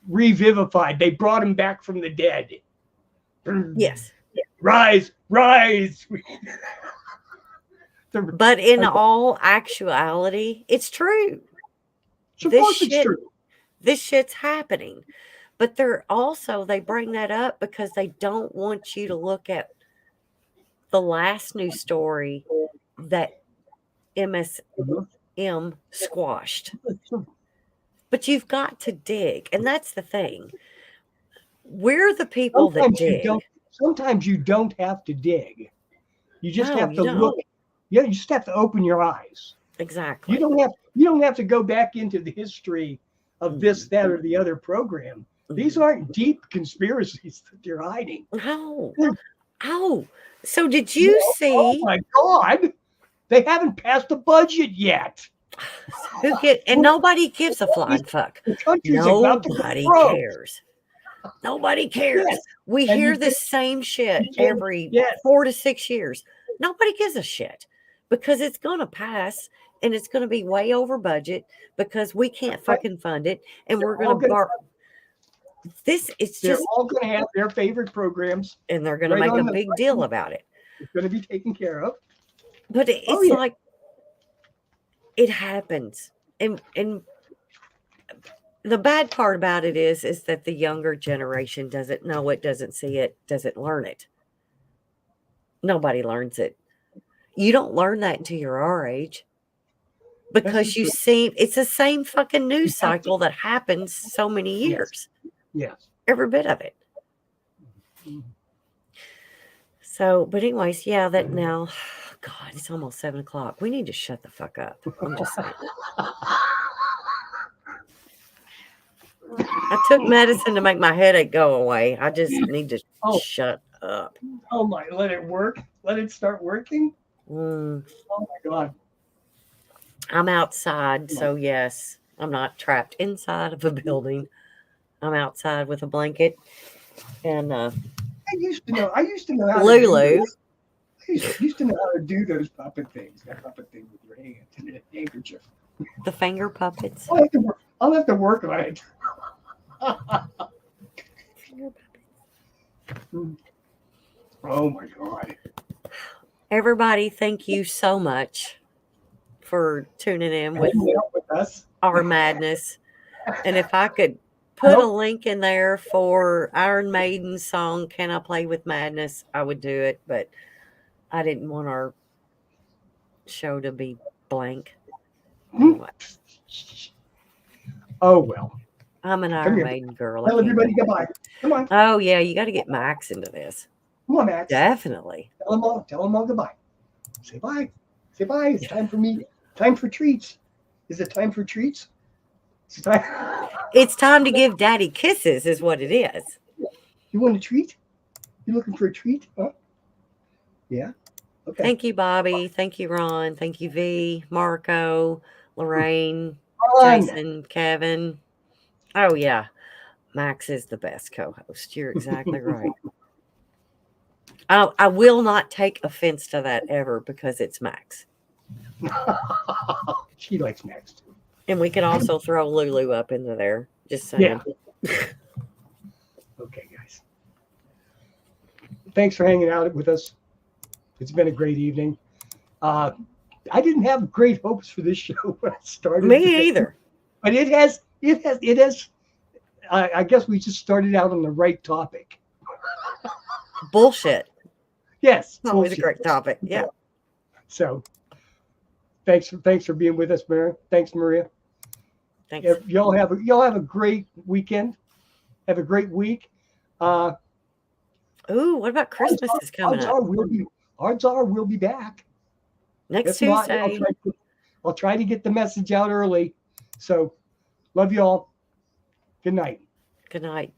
revivified. They brought him back from the dead. Yes. Rise. But in all actuality, it's true. It's true. This shit's happening. But they bring that up because they don't want you to look at the last news story that MSM squashed. But you've got to dig. And that's the thing. We're the people that dig. Sometimes you don't have to dig. You just have to look. Yeah, you just have to open your eyes. Exactly. You don't have to go back into the history of this, that, or the other program. These aren't deep conspiracies that you're hiding. Oh, so did you see? Oh my God, they haven't passed a budget yet. And nobody gives a flying fuck. Nobody cares. Nobody cares. Yes. We hear the same shit every 4 to 6 years. Nobody gives a shit, because it's going to pass, and it's going to be way over budget because we can't fucking fund it, and we're going to borrow. They're all going to have their favorite programs, and they're going to make a big deal about it. It's going to be taken care of. But it's like, it happens, and the bad part about it is that the younger generation doesn't know it, doesn't see it, doesn't learn it. Nobody learns it. You don't learn that until you're our age. Because you see, it's the same fucking news cycle that happens so many years. Yes. Every bit of it. So, but anyways, yeah, that now, God, it's almost 7 o'clock. We need to shut the fuck up. I'm just saying. I took medicine to make my headache go away. I just need to shut up. Oh my, let it work. Let it start working. Oh my God. I'm outside, so yes, I'm not trapped inside of a building. I'm outside with a blanket, and I used to know how Lulu. I used to know how to do those puppet things. That puppet thing with your hand and a handkerchief. The finger puppets. I'll have to work on it. Oh my God. Everybody, thank you so much for tuning in with us. Our madness. And if I could put a link in there for Iron Maiden's song, Can I Play with Madness, I would do it, but I didn't want our show to be blank. Anyway. Oh, well. I'm an Iron Maiden girl. Tell everybody goodbye. Come on. Oh, yeah, you got to get Max into this. Come on, Max. Definitely. Tell them all goodbye. Say bye. Say bye. It's time for me. Time for treats. Is it time for treats? It's time to give Daddy kisses is what it is. You want a treat? You looking for a treat? Huh? Yeah. Okay. Thank you, Bobby. Thank you, Ron. Thank you, V, Marco, Lorraine, Jason, Kevin. Oh, yeah. Max is the best co-host. You're exactly right. I will not take offense to that ever because it's Max. She likes Max too. And we can also throw Lulu up into there. Just saying. Yeah. Okay, guys. Thanks for hanging out with us. It's been a great evening. I didn't have great hopes for this show when I started. Me either. But it has. I guess we just started out on the right topic. Bullshit. Yes. That was a great topic. Yeah. So thanks for being with us, Maria. Thanks, Maria. Thanks. Yeah, y'all have a great weekend. Have a great week. Ooh, what about Christmas is coming up? Odds are we'll be back. Next Tuesday. I'll try to get the message out early. So love you all. Good night. Good night.